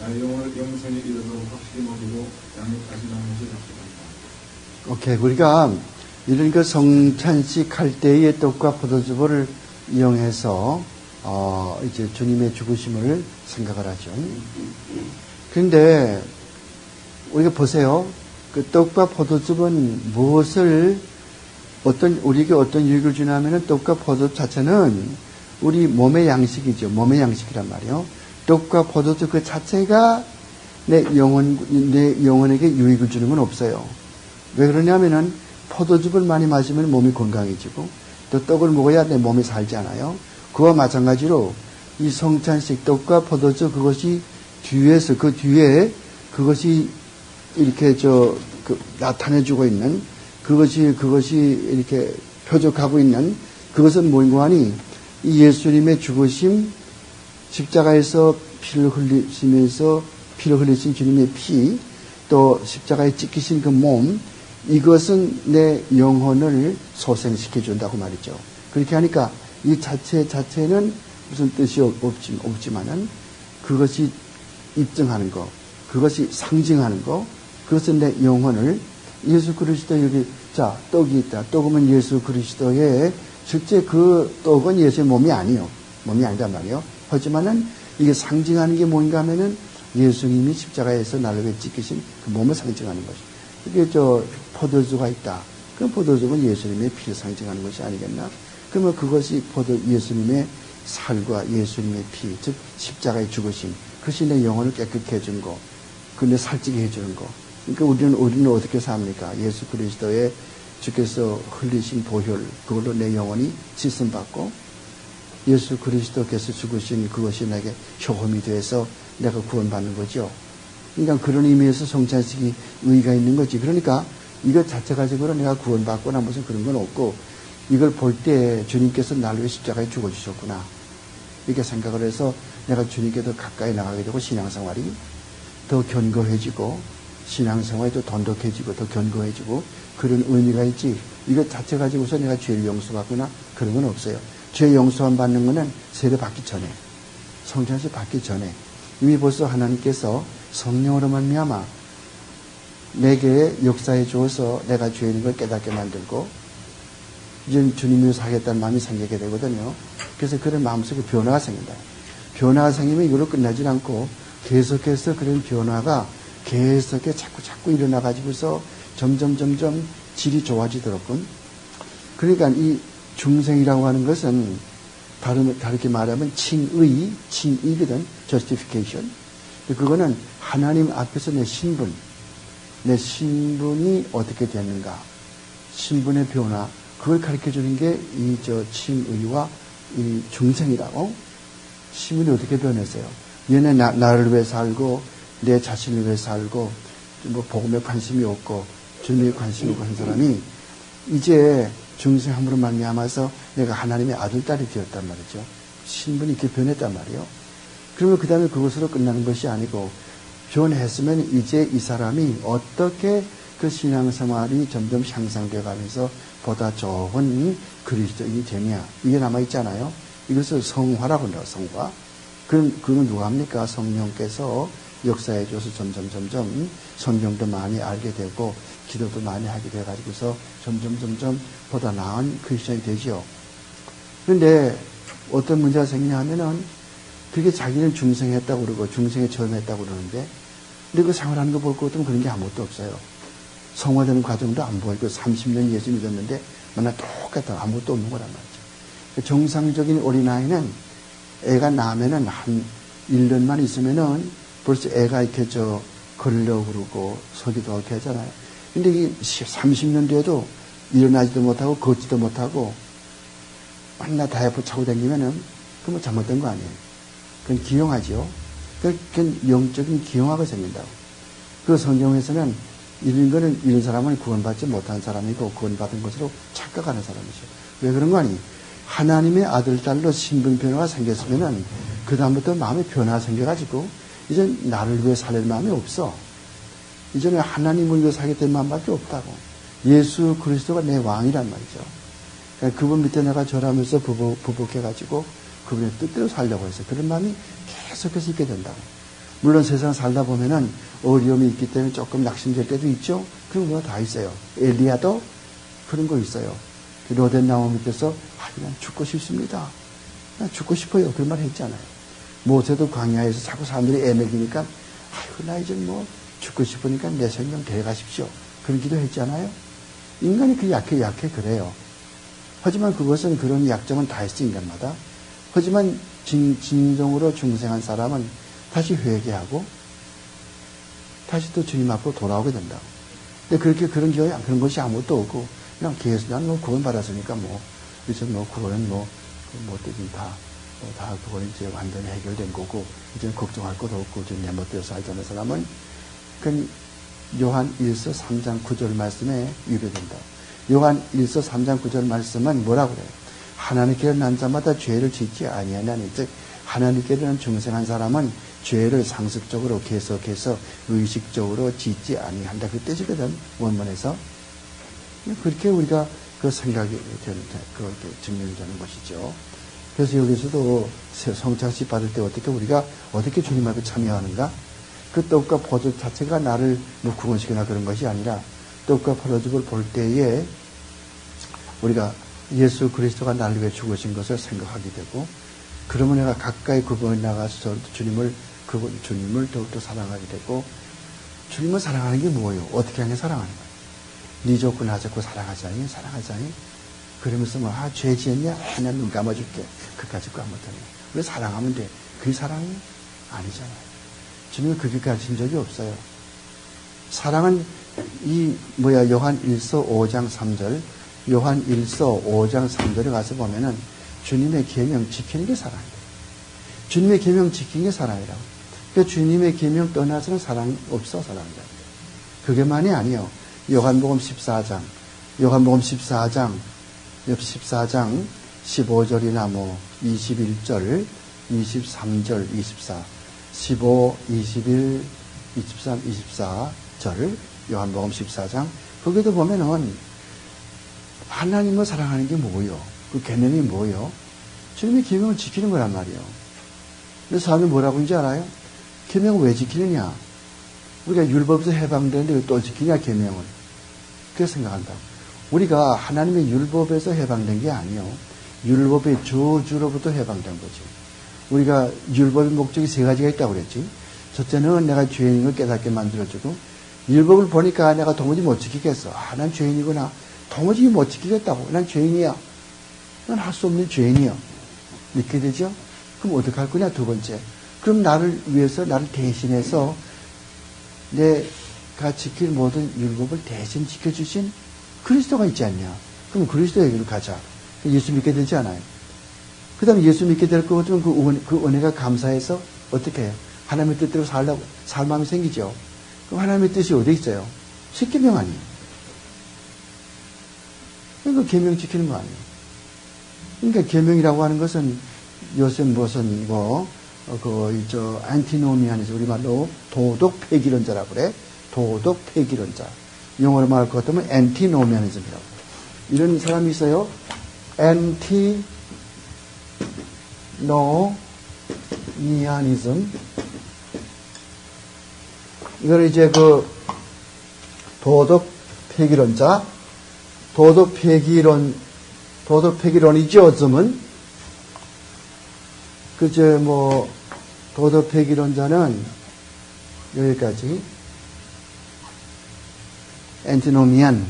나의 영혼을 영생에 이르도록 확실히 먹이고 양육하시라는 것을 약속합니다. 오케이. 우리가 이런 그 성찬식 할 때의 떡과 포도주를 이용해서 이제 주님의 죽으심을 생각을 하죠. 그런데 우리가 보세요. 그 떡과 포도즙은 무엇을 우리에게 어떤 유익을 주냐면은 떡과 포도즙 자체는 우리 몸의 양식이죠. 몸의 양식이란 말이에요. 떡과 포도즙 그 자체가 내 영혼에게 유익을 주는 건 없어요. 왜 그러냐면은 포도즙을 많이 마시면 몸이 건강해지고 또 떡을 먹어야 내 몸이 살잖아요. 그와 마찬가지로 이 성찬식 떡과 포도즙 그것이 뒤에서 그 뒤에 그것이 이렇게 나타내주고 있는 그것이 이렇게 표적하고 있는 그것은 뭔고 하니 이 예수님의 죽으심 십자가에서 피를 흘리신 주님의 피, 또 십자가에 찍히신 그 몸, 이것은 내 영혼을 소생시켜준다고 말이죠. 그렇게 하니까 이 자체는 무슨 뜻이 없지만은 그것이 입증하는 거, 그것이 상징하는 거, 그것은 내 영혼을 예수 그리스도 여기, 자, 떡이 있다. 떡은 예수 그리스도의, 실제 그 떡은 예수의 몸이 아니요. 몸이 아니단 말이요. 하지만은 이게 상징하는 게 뭔가 하면은 예수님이 십자가에서 나를 위해 찢기신 그 몸을 상징하는 것이. 이게 포도주가 있다. 그럼 포도주는 예수님의 피를 상징하는 것이 아니겠나? 그러면 그것이 예수님의 살과 예수님의 피, 즉 십자가의 죽으심, 그것이 내 영혼을 깨끗게 해준 거, 내 살찌게 해주는 거. 그러니까 우리는 어떻게 삽니까? 예수 그리스도의 주께서 흘리신 보혈, 그걸로 내 영혼이 씻음 받고 예수 그리스도께서 죽으신 그것이 내게 효험이 돼서 내가 구원받는 거죠. 그러니까 그런 의미에서 성찬식이 의의가 있는 거지. 그러니까 이것 자체 가지고는 내가 구원받거나 무슨 그런 건 없고, 이걸 볼 때 주님께서 나를 위해 십자가에 죽어주셨구나, 이렇게 생각을 해서 내가 주님께 더 가까이 나가게 되고 신앙생활이 더 견고해지고 신앙생활이 더 돈독해지고 더 견고해지고 그런 의미가 있지. 이것 자체 가지고서 내가 죄를 용서받거나 그런 건 없어요. 죄 용서만 받는 거는 세례 받기 전에, 성찬식 받기 전에 이미 벌써 하나님께서 성령으로 말미암아 내게 역사해 주어서 내가 죄인 걸 깨닫게 만들고 이제 주님을 사겠다는 마음이 생기게 되거든요. 그래서 그런 마음속에 변화가 생긴다. 변화가 생기면 이걸로 끝나지 않고 계속해서 그런 변화가 계속해서 자꾸 일어나가지고서 점점 질이 좋아지더라군. 그러니까 이 중생이라고 하는 것은 다르게 말하면 칭의거든. justification. 그거는 하나님 앞에서 내 신분이 어떻게 되는가, 신분의 변화, 그걸 가르쳐 주는 게 이 칭의와 이 중생이라고. 신분이 어떻게 변했어요? 얘네 나를 위해 살고 내 자신을 위해 살고 뭐 복음에 관심이 없고 주님에 관심이 없고 한 사람이 이제 중생함으로 말미암아서 내가 하나님의 아들, 딸이 되었단 말이죠. 신분이 이렇게 변했단 말이에요. 그러면 그 다음에 그것으로 끝나는 것이 아니고, 변했으면 이제 이 사람이 어떻게 그 신앙생활이 점점 향상되어 가면서 보다 좋은 그리스도인이 되냐, 이게 남아있잖아요. 이것을 성화라고 한다. 성화. 그건 누가 합니까? 성령께서 역사해 줘서 점점 성경도 많이 알게 되고 기도도 많이 하게 돼가지고서 점점 보다 나은 크리스천이 되죠. 그런데 어떤 문제가 생기냐 하면은 그게 자기는 중생했다고 그러고 중생에 처음 했다고 그러는데, 근데 그 생활하는 거 볼 것도 그런 게 아무것도 없어요. 성화되는 과정도 안 보이고 30년 예수 믿었는데 맨날 똑같다, 아무것도 없는 거란 말이죠. 정상적인 어린아이는 애가 나면은 한 1년만 있으면은 벌써 애가 이렇게 걸으려고 그러고 서기도 이렇게 하잖아요. 근데 이 30년 뒤에도 일어나지도 못하고 걷지도 못하고 맨날 다이어트 차고 다니면은 그건 잘못된 거 아니에요. 그건 기형하죠. 그건 영적인 기형화가 생긴다고. 그 성경에서는 이런 사람은 구원받지 못한 사람이고 구원받은 것으로 착각하는 사람이죠. 왜 그런 거 아니? 하나님의 아들, 딸로 신분 변화가 생겼으면은 그다음부터 마음의 변화가 생겨가지고 이제 나를 위해 살 마음이 없어. 이제는 하나님을 위해 살겠다는 마음밖에 없다고. 예수 그리스도가 내 왕이란 말이죠. 그러니까 그분 밑에 내가 절하면서 부복해가지고 그분의 뜻대로 살려고 해서 그런 마음이 계속해서 있게 된다고. 물론 세상 살다 보면은 어려움이 있기 때문에 조금 낙심될 때도 있죠. 그런 거 다 있어요. 엘리야도 그런 거 있어요. 로덴 나오미께서 난 죽고 싶습니다. 난 죽고 싶어요. 그런 말 했잖아요. 모세도 광야에서 자꾸 사람들이 애먹이니까 아이고 나 이제 뭐 죽고 싶으니까 내 생명 데려가십시오. 그런 기도 했잖아요. 인간이 그 약해 그래요. 하지만 그것은 그런 약점은 다 있어 인간마다. 하지만 진정으로 중생한 사람은 다시 회개하고 다시 또 주님 앞으로 돌아오게 된다고. 근데 그렇게 그런 것이 아무것도 없고 그냥 계속 난 뭐 구원 받았으니까 뭐 이제 뭐 구원은 뭐 어떻게 다 그거는 이제 완전히 해결된 거고 이제 걱정할 것도 없고 이제 내 멋대로 살자는 사람은 그 요한 1서 3장 9절 말씀에 위배된다. 요한 1서 3장 9절 말씀은 뭐라고 그래요? 하나님께로 난 자마다 죄를 짓지 아니하나니, 즉 하나님께로는 중생한 사람은 죄를 상습적으로 계속해서 의식적으로 짓지 아니한다. 그 뜻이거든 원문에서. 그렇게 우리가 그 생각이 되는 그렇게 증명이 되는 것이죠. 그래서 여기서도 성찬식 받을 때 우리가 어떻게 주님 앞에 참여하는가? 그 떡과 포도 자체가 나를 뭐 구원시키나 그런 것이 아니라 떡과 포도즙을 볼 때에 우리가 예수 그리스도가 나를 위해 죽으신 것을 생각하게 되고, 그러면 내가 가까이 그분에 나가서 주님을 더욱더 사랑하게 되고, 주님을 사랑하는 게 뭐예요? 어떻게 하냐 사랑하는 거예요. 네 좋고 나 좋고 사랑하자니. 그러면서 뭐, 죄 지었냐? 하나 눈 감아줄게. 그까짓 거 안 못하네. 우리 사랑하면 돼. 그게 사랑이 아니잖아요. 주님은 그렇게 가르친 적이 없어요. 사랑은 요한 1서 5장 3절, 요한 1서 5장 3절에 가서 보면은 주님의 계명 지키는 게 사랑이에요. 주님의 계명 지키는 게 사랑이라고. 그러니까 주님의 계명 떠나서는 사랑이 없어, 사랑이라고. 그게만이 아니에요. 요한복음 14장 15절이나 21절, 23절, 24, 15, 21, 23, 24절, 요한복음 14장. 거기도 보면은 하나님을 사랑하는 게 뭐예요? 그 계명이 뭐예요? 주님의 계명을 지키는 거란 말이에요. 그래서 사람이 뭐라고 하는지 알아요? 계명을 왜 지키느냐? 우리가 율법에서 해방되는데 왜 또 지키냐, 계명을. 그렇게 생각한다. 우리가 하나님의 율법에서 해방된 게 아니에요. 율법의 저주로부터 해방된 거지. 우리가 율법의 목적이 세 가지가 있다고 그랬지. 첫째는 내가 죄인인 걸 깨닫게 만들어주고, 율법을 보니까 내가 도무지 못 지키겠어. 난 죄인이구나. 도무지 못 지키겠다고. 난 죄인이야. 난 할 수 없는 죄인이야. 믿게 되죠? 그럼 어떻게 할 거냐, 두 번째. 그럼 나를 위해서, 나를 대신해서 내가 지킬 모든 율법을 대신 지켜주신 그리스도가 있지 않냐. 그럼 그리스도에게로 가자. 예수 믿게 되지 않아요. 그 다음에 예수 믿게 될 것 같으면 그 은혜가 감사해서 어떻게 해요? 하나님의 뜻대로 살 마음이 생기죠. 그럼 하나님의 뜻이 어디 있어요? 십계명 아니에요. 그러니까 계명 지키는 거 아니에요. 그러니까 계명이라고 하는 것은 요새 무슨 안티노미안에서 우리말로 도덕 폐기론자라고 그래. 도덕 폐기론자. 영어로 말할 것 같으면 안티노미안이즘이라고. 이런 사람이 있어요. 안티노미안이즘. 이걸 이제 도덕 폐기론자. 도덕 폐기론이죠, 어쩌면. 도덕 폐기론자는 여기까지. 엔티노미안,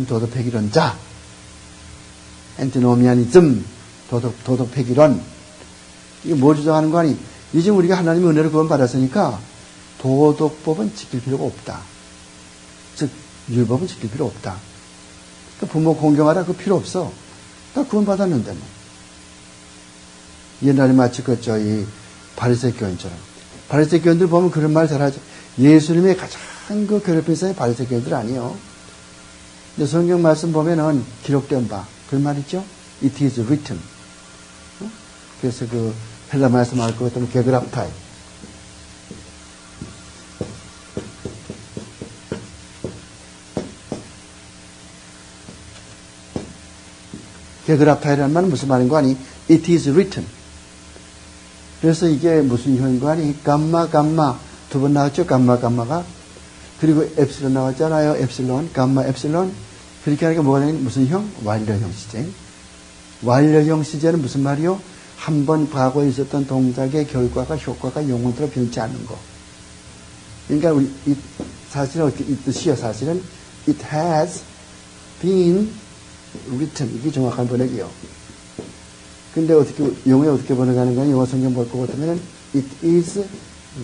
도덕 폐기론자. 엔티노미안이즘, 도덕 폐기론. 이게 뭘 주장하는 거 아니? 이제 우리가 하나님의 은혜를 구원받았으니까 도덕법은 지킬 필요가 없다. 즉, 율법은 지킬 필요 없다. 그러니까 부모 공경하라, 그 필요 없어. 다 구원받았는데 뭐. 옛날에 마치 이 바리새 교인처럼. 바리새 교인들 보면 그런 말 잘하죠. 예수님의 가장 괴롭힌 사람이 바리새 교인들 아니에요. 근데 성경 말씀 보면은 기록된 바. 그런 말 있죠? It is written. 그래서 헬라 말씀 알 것 같으면 게그라프타이. 게그라프타이라는 말은 무슨 말인 거 아니? It is written. 그래서 이게 무슨 현관이 감마 두 번 나왔죠. 감마가. 그리고 엡실론 나왔잖아요. 엡실론, 감마 엡실론. 그렇게 하니까 뭐가 되는 무슨 형? 완료형 시제. 완료형 시제는 무슨 말이요? 한 번 과거에 있었던 동작의 결과가 효과가 영원토록 변치 않는 거. 그러니까 사실은 이 뜻이요. 사실은 it has been written. 이게 정확한 번역이요. 근데 영어에 어떻게 번역하는 거냐? 영어 성경 볼 것 같으면 it is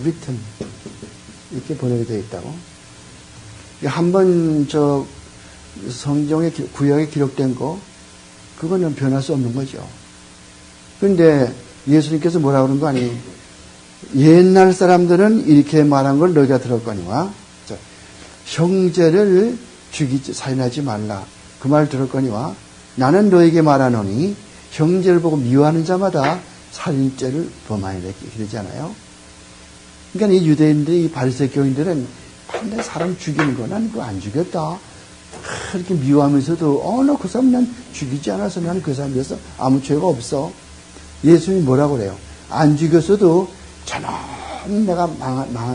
written. 이렇게 번역이 되어 있다고. 한번 성경의 구약에 기록된 거, 그거는 변할 수 없는 거죠. 그런데 예수님께서 뭐라고 그런 거 아니에요? 옛날 사람들은 이렇게 말한 걸 너희가 들었거니와, 형제를 살인하지 말라. 그 말 들었거니와, 나는 너에게 말하노니, 형제를 보고 미워하는 자마다 살인죄를 범하여야 그러잖아요. 그러니까 이 유대인들이, 이 바리새 교인들은 반드시 사람 죽이는 거, 난 그거 안 죽였다. 이렇게 미워하면서도, 너 그 사람 난 죽이지 않아서 나는 그 사람에 대해서 아무 죄가 없어. 예수님이 뭐라고 그래요? 안 죽였어도 저놈 내가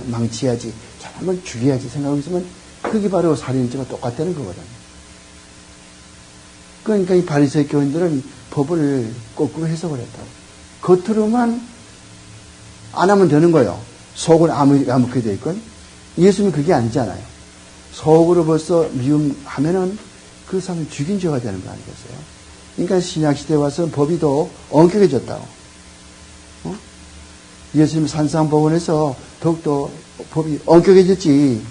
망치야지, 저놈을 죽여야지 생각하고 있으면 그게 바로 살인죄가 똑같다는 거거든. 그러니까 이 바리새인 교인들은 법을 거꾸로 해석을 했다고. 겉으로만 안 하면 되는 거예요. 속은 아무렇게 돼 있건. 예수님은 그게 아니잖아요. 속으로 벌써 미움하면은 그 사람을 죽인 죄가 되는 거 아니겠어요? 그러니까 신약시대에 와서 법이 더 엄격해졌다고. 예수님 산상법원에서 더욱더 법이 엄격해졌지,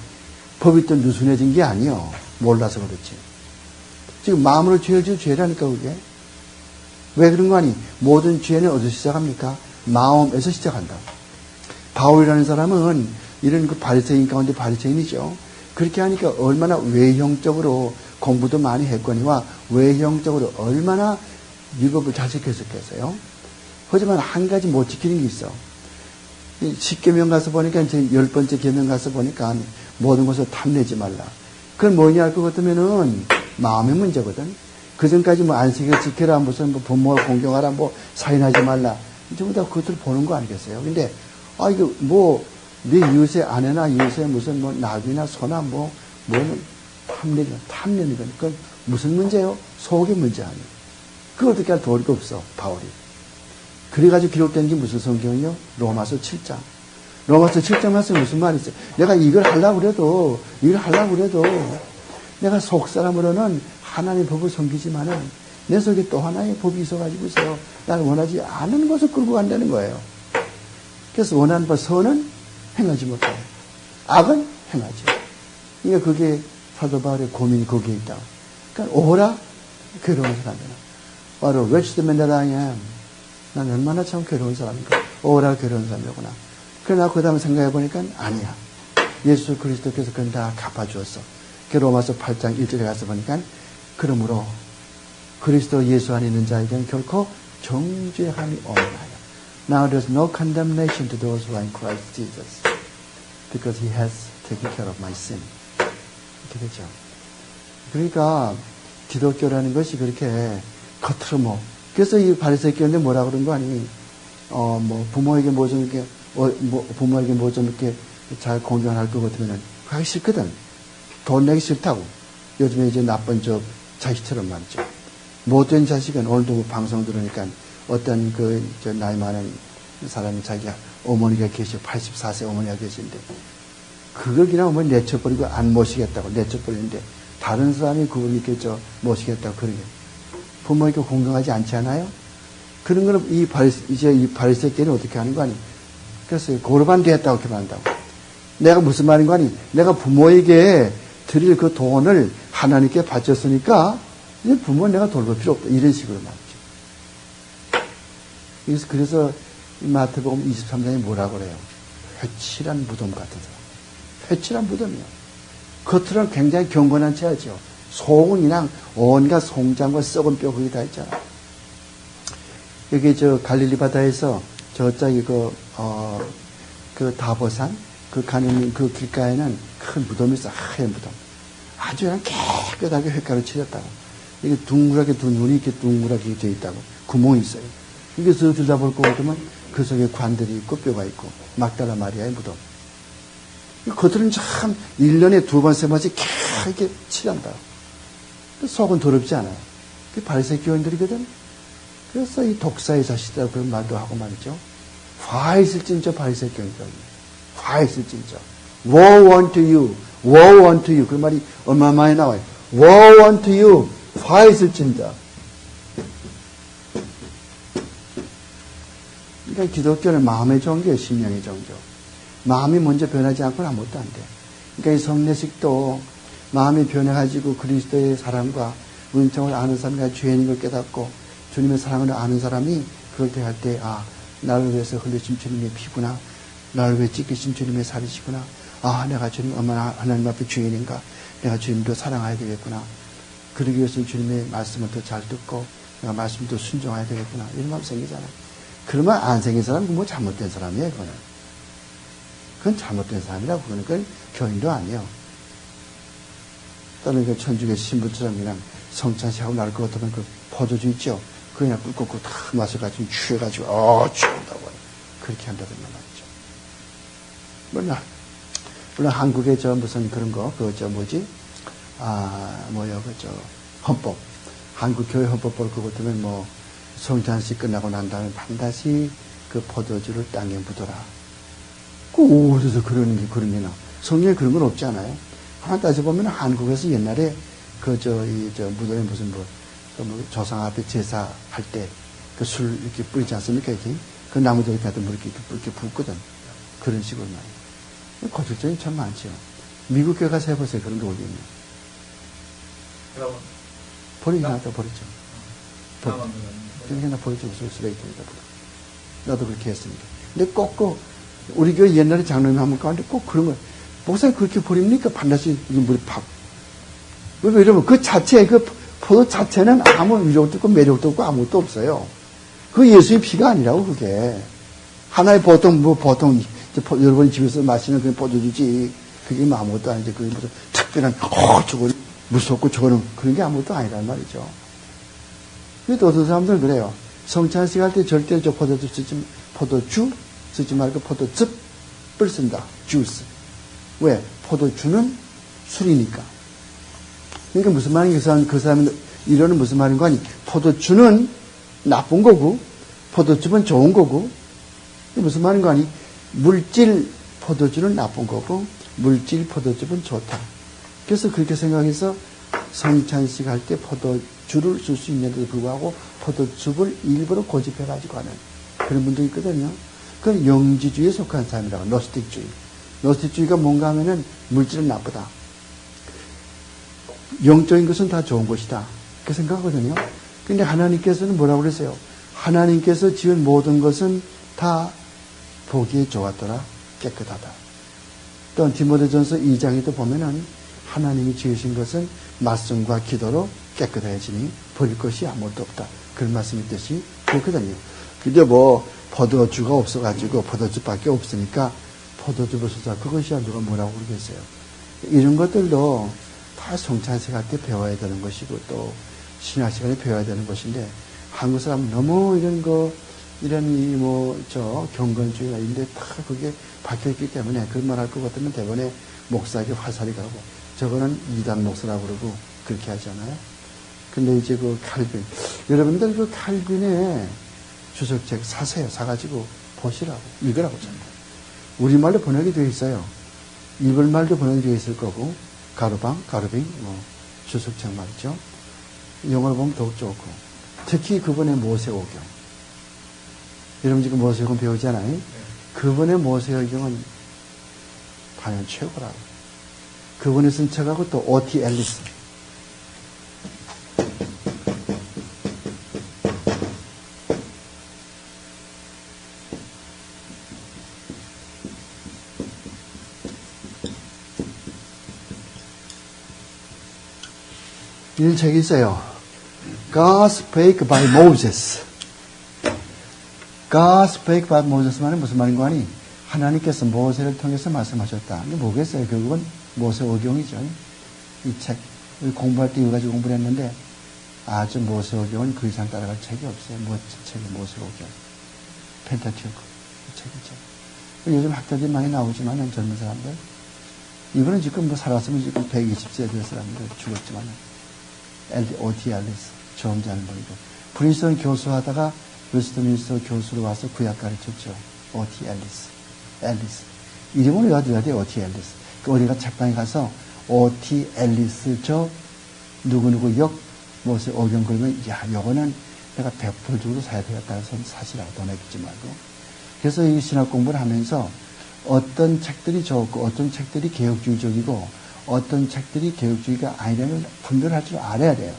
법이 또 느슨해진 게 아니요. 몰라서 그렇지. 지금 마음으로 죄를 지어 죄라니까, 그게. 왜 그런 거 아니? 모든 죄는 어디서 시작합니까? 마음에서 시작한다고. 바울이라는 사람은 이런 그 바리새인 가운데 바리새인이죠. 그렇게 하니까 얼마나 외형적으로 공부도 많이 했거니와 외형적으로 얼마나 율법을 잘 지켰었겠어요. 하지만 한 가지 못 지키는 게 있어. 10계명 가서 보니까 이제 10번째 계명 가서 보니까 모든 것을 탐내지 말라. 그건 뭐냐 할 것 같으면은 마음의 문제거든. 그 전까지 뭐 안식일 지켜라, 무슨 뭐 부모를 공경하라, 뭐 살인하지 말라. 전부 다 그것을 보는 거 아니겠어요? 근데 이거 뭐 네 이웃의 아내나 이웃의 무슨 뭐 낙이나 소나 뭐는 탐내는 거니까 무슨 문제요? 속의 문제 아니에요. 그걸 어떻게 할 도리가 없어, 바울이. 그래가지고 기록된 게 무슨 성경이요? 로마서 7장. 로마서 7장 말씀에 무슨 말이 있어요? 내가 이걸 하려고 그래도 내가 속 사람으로는 하나님의 법을 섬기지만은 내 속에 또 하나의 법이 있어가지고서 나를 원하지 않은 것을 끌고 간다는 거예요. 그래서 원하는 바 선은 행하지 못하고 악은 행하지. 그러니까 그게 사도 바울의 고민이 거기에 있다고. 그러니까 오라 괴로운 사람이라. 바로 wretched man that I am. 난 얼마나 참 괴로운 사람인가. 오라 괴로운 사람이구나. 그러나 그 다음에 생각해 보니까 아니야. 예수 그리스도께서 그건 다 갚아주었어. 로마서 8장 1절에 가서 보니까 그러므로 그리스도 예수 안에 있는 자에게는 결코 정죄함이 없나요. Now there's no condemnation to those who are in Christ Jesus because He has taken care of my sin. 이렇게 되죠. 그러니까 기독교라는 것이 그렇게 겉으로 뭐 그래서 이 바리새인 교인들 뭐라 그런 거 아니? 뭐 부모에게 뭐 좀 이렇게 부모에게 뭐 좀 이렇게 잘 공경할 것 같으면은 하기 싫거든. 돈 내기 싫다고. 요즘에 이제 나쁜 자식처럼 말이죠. 못된 자식은 오늘도 방송 들으니까 어떤 나이 많은 사람이 자기 어머니가 계셔. 84세 어머니가 계신데 그걸 그냥 어머니 내쳐버리고 안 모시겠다고 내쳐버리는데 다른 사람이 그걸 이렇게 모시겠다고 그러게. 부모에게 공경하지 않지 않아요? 그런 거는 이 바리새인은 어떻게 하는 거 아니? 그래서 고르반 되었다고 이렇게 말한다고. 내가 무슨 말인 거 아니? 내가 부모에게 드릴 그 돈을 하나님께 바쳤으니까 이제 부모는 내가 돌볼 필요 없다. 이런 식으로 말이죠. 그래서 마태복음 23장에 뭐라고 그래요? 회칠한 무덤 같은 사람. 회칠한 무덤이요. 겉으로는 굉장히 경건한 체하죠. 속은 그냥 온갖 송장과 썩은 뼈 거기 다 있잖아. 여기 갈릴리 바다에서 저쪽에 그 다보산 그 가는 그 길가에는 큰 무덤이 있어. 하얀 무덤. 아주 그냥 깨끗하게 횟가루 칠했다고. 이게 둥그랗게 눈이 이렇게 둥그랗게 되어 있다고. 구멍이 있어요. 이게 서 들여다볼 것 같으면 그 속에 관들이 있고 뼈가 있고 막달라 마리아의 무덤. 겉으로는 참 1년에 2번, 3번씩 이렇게 칠한다. 속은 더럽지 않아요. 그게 바리새인 교인들이거든. 그래서 이 독사의 자식이라고 그런 말도 하고 말이죠. 화 있을진저 바리새인 교인들. 화 있을진저. Woe unto you. Woe unto you. 그 말이 얼마 많이 나와요. Woe unto you. 화 있을진저. 그러니까 기독교는 마음의 종교예요. 심령의 종교. 마음이 먼저 변하지 않고는 아무것도 안 돼. 그러니까 이 성례식도 마음이 변해가지고 그리스도의 사랑과 은총을 아는 사람이 죄인인 걸 깨닫고 주님의 사랑을 아는 사람이 그럴 때 할 때 나를 위해서 흘리신 주님의 피구나. 나를 위해 찢기신 주님의 살이시구나. 내가 주님 얼마나 하나님 앞에 죄인인가. 내가 주님도 사랑해야 되겠구나. 그러기 위해서 주님의 말씀을 더 잘 듣고 내가 말씀을 더 순종해야 되겠구나. 이런 마음 생기잖아. 그러면 안 생긴 사람은 뭐 잘못된 사람이에요. 그건 잘못된 사람이라고. 그건 교인도 아니에요. 다른 그 천주교 신부처럼 그냥 성찬식하고 날 것 같으면 그 포도주 있죠. 그냥 꿀꺽꿀 다 마셔가지고 취해가지고 취한다고 그렇게 한다든가 말이죠. 몰라. 물론 한국의 무슨 그런 거, 헌법. 한국 교회 헌법을 그거 들으면 성찬식 끝나고 난 다음에 반드시 그 포도주를 땅에 묻어라. 어디서 그런 게 나. 성경에 그런 건 없지 않아요? 하나 따져보면 한국에서 옛날에 무덤에 무슨 조상 앞에 제사할 때 그 술 이렇게 뿌리지 않습니까? 이렇게? 그 나무들 갖다 물 이렇게 붓거든. 그런 식으로 말이에요. 거칠증이 참 많죠. 미국 교회 가서 해보세요. 그런 게 어디 있냐. 버리긴 하다 버렸죠. 그냥 나 버렸죠. 쓰레기통에다 버려. 나도 그렇게 했으니까. 근데 꼭 우리 교회 옛날에 장로님 한번 가는데 꼭 그런 거 목사님 그렇게 버립니까? 반드시 물이 팍. 왜 이러면 그 자체, 그 포도 자체는 아무 위력도 없고 매력도 없고 아무것도 없어요. 그 예수의 피가 아니라고, 그게. 하나의 보통 여러분이 집에서 마시는 그런 포도주지. 그게 아무것도 아니지. 그게 무슨 특별한, 저거 무섭고 저거는 그런 게 아무것도 아니란 말이죠. 근데 또 어떤 사람들은 그래요. 성찬식 할 때 절대 포도주 쓰지 말고 포도즙을 쓴다. 주스. 왜? 포도주는 술이니까. 그러니까 무슨 말인가, 그 사람은 이론은 무슨 말인 거 아니? 포도주는 나쁜 거고, 포도즙은 좋은 거고, 무슨 말인 거 아니? 물질 포도주는 나쁜 거고, 물질 포도즙은 좋다. 그래서 그렇게 생각해서 성찬식 할 때 포도주를 쓸 수 있는데도 불구하고 포도즙을 일부러 고집해가지고 하는 그런 분들이 있거든요. 그건 영지주의에 속한 사람이라고, 노스틱주의. 노스틱주의가 뭔가 하면은 물질은 나쁘다. 영적인 것은 다 좋은 것이다. 그렇게 생각하거든요. 근데 하나님께서는 뭐라고 그러세요? 하나님께서 지은 모든 것은 다 보기에 좋았더라. 깨끗하다. 또 디모데전서 2장에도 보면은 하나님이 지으신 것은 말씀과 기도로 깨끗해지니 버릴 것이 아무것도 없다. 그런 말씀이 있듯이 그렇거든요. 근데 포도주가 없어가지고 포도주밖에 없으니까 포도주를 쓰자. 그것이야 누가 뭐라고 그러겠어요. 이런 것들도 다 성찬식 할 때 배워야 되는 것이고 또 신약 시간에 배워야 되는 것인데 한국 사람은 너무 경건주의나 이런 데 다 그게 박혀있기 때문에 그런 말 할 것 같으면 대번에 목사에게 화살이 가고 저거는 이단 목사라고 그러고 그렇게 하잖아요. 근데 이제 그 칼빈. 여러분들 그 칼빈의 주석책 사세요. 사가지고 보시라고. 읽으라고 전부. 우리말로 번역이 되어 있어요. 일본말도 번역이 되어 있을 거고 가르빙, 주석책 말이죠. 영어로 보면 더욱 좋고. 특히 그분의 모세오경. 여러분 지금 모세오경 배우잖아요. 그분의 모세오경은 단연 최고라고. 그분이 쓴 책하고 또 O.T. 앨리스. 이런 책이 있어요. God spake by Moses. God spake by Moses 말은 무슨 말인 거 아니? 하나님께서 모세를 통해서 말씀하셨다. 이게 뭐겠어요? 결국은 모세오경이죠. 이 책. 공부할 때 이거 가지고 공부를 했는데 아주 모세오경은 그 이상 따라갈 책이 없어요. 멋진 책이 모세오경. 펜타티오크. 이 책이죠. 요즘 학자들이 많이 나오지만 젊은 사람들. 이거는 지금 살았으면 지금 120세 될 사람들 죽었지만 O.T. 앨리스. 처음 잘 모르고. 프린스턴 교수하다가 웨스트민스터 교수로 와서 구약 가르쳤죠. O.T. 앨리스. 이름을 외워둬야 돼, O.T. 앨리스. 그 어디가 책방에 가서 O.T. 앨리스 누구누구 모세 오경 그러면, 요거는 내가 100% 주고 사야 되겠다 해서 사시라고 돈 아끼지 말고. 그래서 이 신학 공부를 하면서 어떤 책들이 좋고 어떤 책들이 개혁주의적이고 어떤 책들이 개혁주의가 아니라는 분별할 줄 알아야 돼요.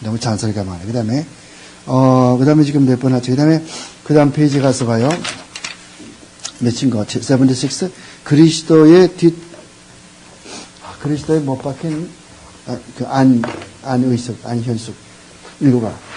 너무 잔소리가 많아요. 그 다음에 지금 몇 번 하죠. 그 다음 페이지 가서 봐요. 몇인 거? 76. 그리스도의 못 박힌, 안의숙, 안현숙. 읽어봐.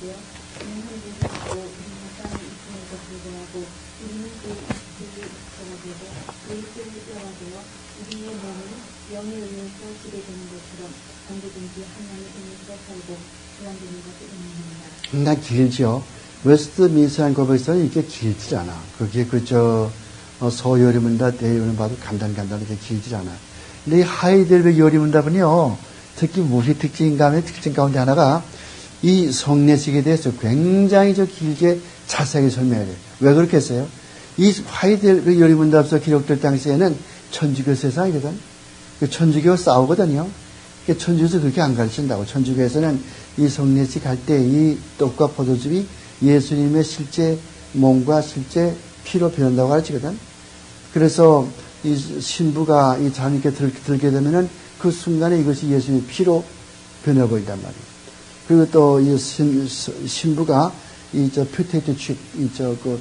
말하되 그는 흙이고 우리는 땅에 있음에도 불구하고 우리는 그 이스라엘이 육체가 되고 그리스도의 뼈가 되어 우리의 몸은 영에 의해서 지배되는 것처럼 언제든지 하나님의 의해서 살고 구원되는 것이 있느니라. 상당히 길죠. 웨스트민스터 고백서는 이렇게 길지 않아. 그게 서요리문답, 대요리문 봐도 간단하게 길지 않아. 근데 이 하이델베르 요리문답은요, 특히 무엇이 특징인가 하면 특징 가운데 하나가 이 성례식에 대해서 굉장히 길게 자세하게 설명해요. 왜 그렇게 했어요? 이 하이델베르 요리문답서 기록될 당시에는 천주교 세상이거든. 천주교가 싸우거든요. 천주교에서 그렇게 안 가르친다고. 천주교에서는 이 성례식 할 때 이 떡과 포도즙이 예수님의 실제 몸과 실제 피로 변한다고 가르치거든. 그래서 이 신부가 이 잔을 이렇게 들게 되면은 그 순간에 이것이 예수님의 피로 변해버린단 말이에요. 그리고 또 이 신부가 포테이토 칩,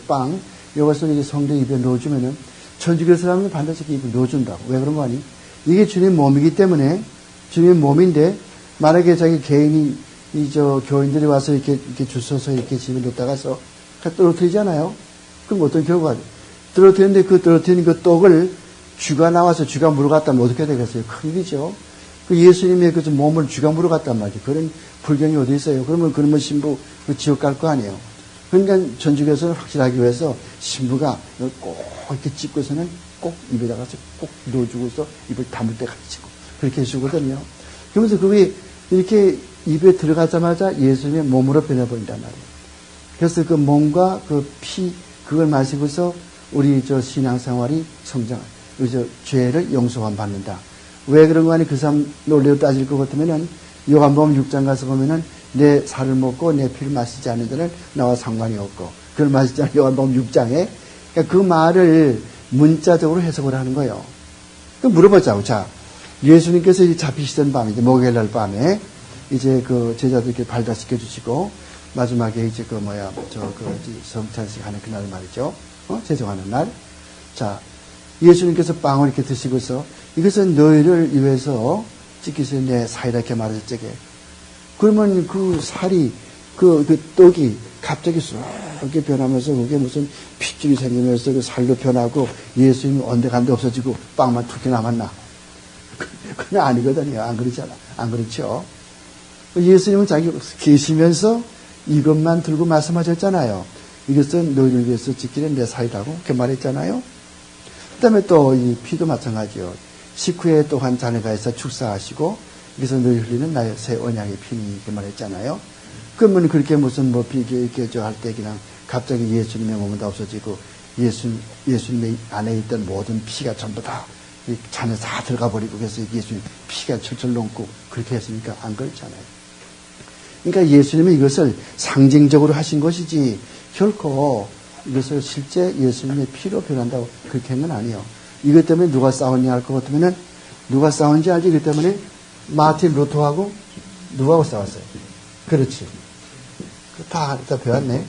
빵, 이것을 성경 입에 넣어주면은 천주교 사람은 반드시 입에 넣어준다고. 왜 그런 거 아니? 이게 주님의 몸이기 때문에 주님의 몸인데 만약에 자기 개인이 교인들이 와서 이렇게 줄 서서 이렇게 집에 넣다가서 떨어뜨리잖아요. 그럼 어떤 결과가 떨어뜨리는데 그 떨어뜨린 그 떡을 쥐가 나와서 쥐가 물어갔다면 어떻게 되겠어요? 큰일이죠. 그 예수님의 그 몸을 쥐가 물어갔단 말이죠. 그런 불경이 어디 있어요? 그러면 신부 지옥 갈 거 아니에요. 그러니까 천주교에서는 확실하기 위해서 신부가 꼭 이렇게 찝고서는 꼭 입에다가 꼭 넣어주고서 입을 다물 때 같이 찝고 그렇게 해주거든요. 그러면서 그게 이렇게 입에 들어가자마자 예수님의 몸으로 변해버린단 말이에요. 그래서 그 몸과 그 피, 그걸 마시고서 우리 신앙생활이 성장할, 죄를 용서만 받는다. 왜 그런 거 아니? 그 사람 논리로 따질 것 같으면은, 요한복음 6장 가서 보면은, 내 살을 먹고 내 피를 마시지 않는 자는 나와 상관이 없고, 그걸 마시지 않는 요한복음 6장에, 그러니까 그 말을 문자적으로 해석을 하는 거예요. 그럼 물어보자고. 자, 예수님께서 이제 잡히시던 밤, 이제 목요일날 밤에, 이제 제자들께 발달시켜 주시고, 마지막에 이제 성찬식 하는 그날 말이죠. 제정하는 날. 자, 예수님께서 빵을 이렇게 드시고서, 이것은 너희를 위해서 찍기서 내 살이라 이렇게 말하셨지. 그러면 그 살이, 그 떡이 갑자기 쑥 이렇게 변하면서 그게 무슨 핏줄이 생기면서 그 살로 변하고 예수님이 언데간데 없어지고 빵만 툭 남았나? 그건 아니거든요. 안 그렇잖아. 안 그렇죠? 예수님은 자기 계시면서 이것만 들고 말씀하셨잖아요. 이것은 너희를 위해서 지키는 내 살이라고 그렇게 말했잖아요. 그 다음에 또 이 피도 마찬가지요. 식후에 또한 자네가에서 축사하시고 이것은 너희 흘리는 나의 새 언약의 피니 이렇게 말했잖아요. 그러면 그렇게 무슨 이렇게 할 때 그냥 갑자기 예수님의 몸은 다 없어지고 예수님의 안에 있던 모든 피가 전부 다 잔에 다 들어가 버리고 그래서 예수님 피가 철철 넘고 그렇게 했으니까 안 그렇잖아요. 그러니까 예수님은 이것을 상징적으로 하신 것이지 결코 이것을 실제 예수님의 피로 변한다고 그렇게 한 건 아니에요. 이것 때문에 누가 싸웠냐 할 것 같으면은 누가 싸웠는지 알지? 이것 때문에 마틴 루터하고 누구하고 싸웠어요? 그렇지. 다 배웠네.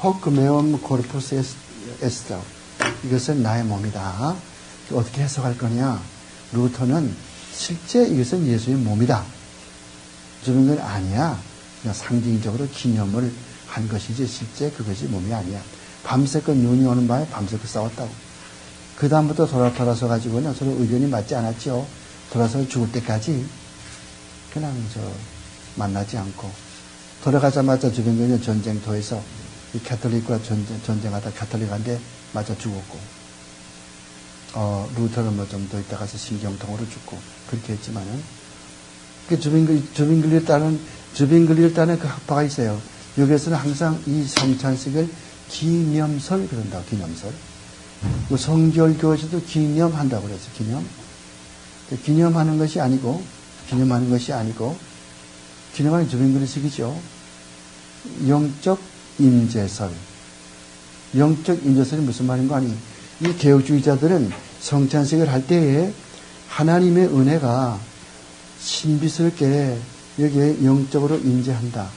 호크 메옴 코르푸스 에스터. 이것은 나의 몸이다. 어떻게 해석할 거냐? 루터는 실제 이것은 예수의 몸이다. 저런 건 아니야. 그냥 상징적으로 기념을 한 것이지 실제 그것이 몸이 아니야. 밤새껏 눈이 오는 밤에 밤새껏 싸웠다고. 그 다음부터 돌아서 가지고는 서로 의견이 맞지 않았죠. 돌아서 죽을 때까지 그냥 만나지 않고 돌아가자마자 주변교회는 전쟁터에서 이 캐톨릭과 전쟁하다 캐톨릭한테 맞아 죽었고, 루터는 뭐 좀 더 있다가서 신경통으로 죽고, 그렇게 했지만은, 주빈글리를 따는 그 학파가 있어요. 여기에서는 항상 이 성찬식을 기념설 그런다고, 기념설. 성결교에서도 기념한다고 그랬어요, 기념. 기념하는 것이 아니고, 기념하는 주빈글리식이죠. 영적 임재설. 영적 임재설이 무슨 말인 거 아니? 이 개혁주의자들은 성찬식을 할 때에 하나님의 은혜가 신비스럽게 여기에 영적으로 임재한다.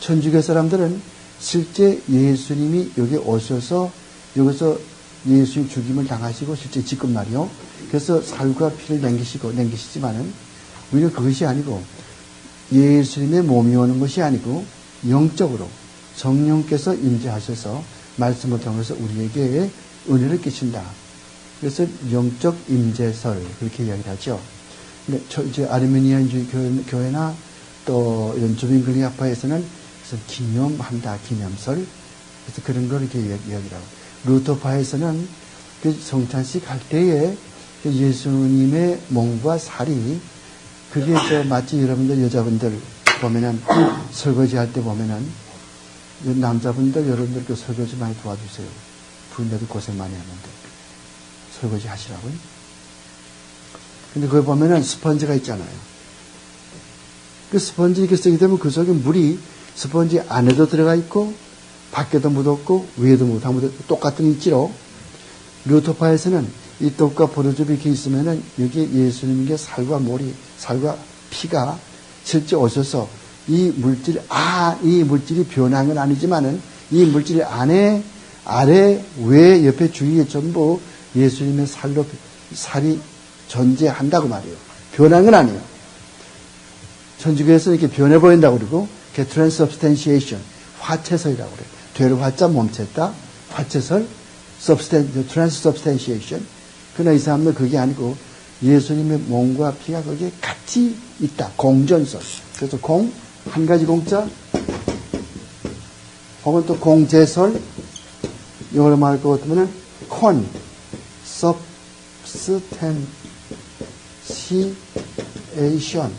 천주교 사람들은 실제 예수님이 여기 오셔서 여기서 예수님 죽임을 당하시고 실제 지금 말이요. 그래서 살과 피를 남기시지만은 우리는 그것이 아니고 예수님의 몸이 오는 것이 아니고 영적으로 성령께서 임재하셔서 말씀을 통해서 우리에게 은혜를 끼친다. 그래서 영적 임재설 그렇게 이야기를 하죠. 근데 이제 아르메니안 교회나 또 이런 주민글리아파에서는 그래서 기념한다, 기념설. 그래서 그런 걸 이렇게 이야기를 하고. 루터파에서는 그 성찬식 할 때에 그 예수님의 몸과 살이 그게 마치 여러분들 여자분들 보면은 설거지 할 때 보면은 남자분들 여러분들 그 설거지 많이 도와주세요. 부인들도 고생 많이 하는데 설거지 하시라고요. 근데 거기 보면은 스펀지가 있잖아요. 그 스펀지 이렇게 쓰게 되면 그 속에 물이 스펀지 안에도 들어가 있고 밖에도 묻었고 위에도 묻었고 똑같은 입지로 루터파에서는 이 떡과 포도즙이 이렇게 있으면은 여기 예수님의 살과 피가 실제 오셔서 이 물질이 변한 건 아니지만은 이 물질 아래 외 옆에 주위에 전부 예수님의 살이 존재한다고 말이에요. 변한 건 아니에요. 천주교에서 이렇게 변해 보인다고 그러고, 그게 transubstantiation, 화채설이라고 그래요. 되를 화자 몸체다, 화채설, transubstantiation. 그러나 이 사람은 그게 아니고 예수님의 몸과 피가 거기에 같이 있다. 공전설. 그래서 한 가지 공자, 혹은 또 공제설, 이걸 말할 것 같으면은 substantiation.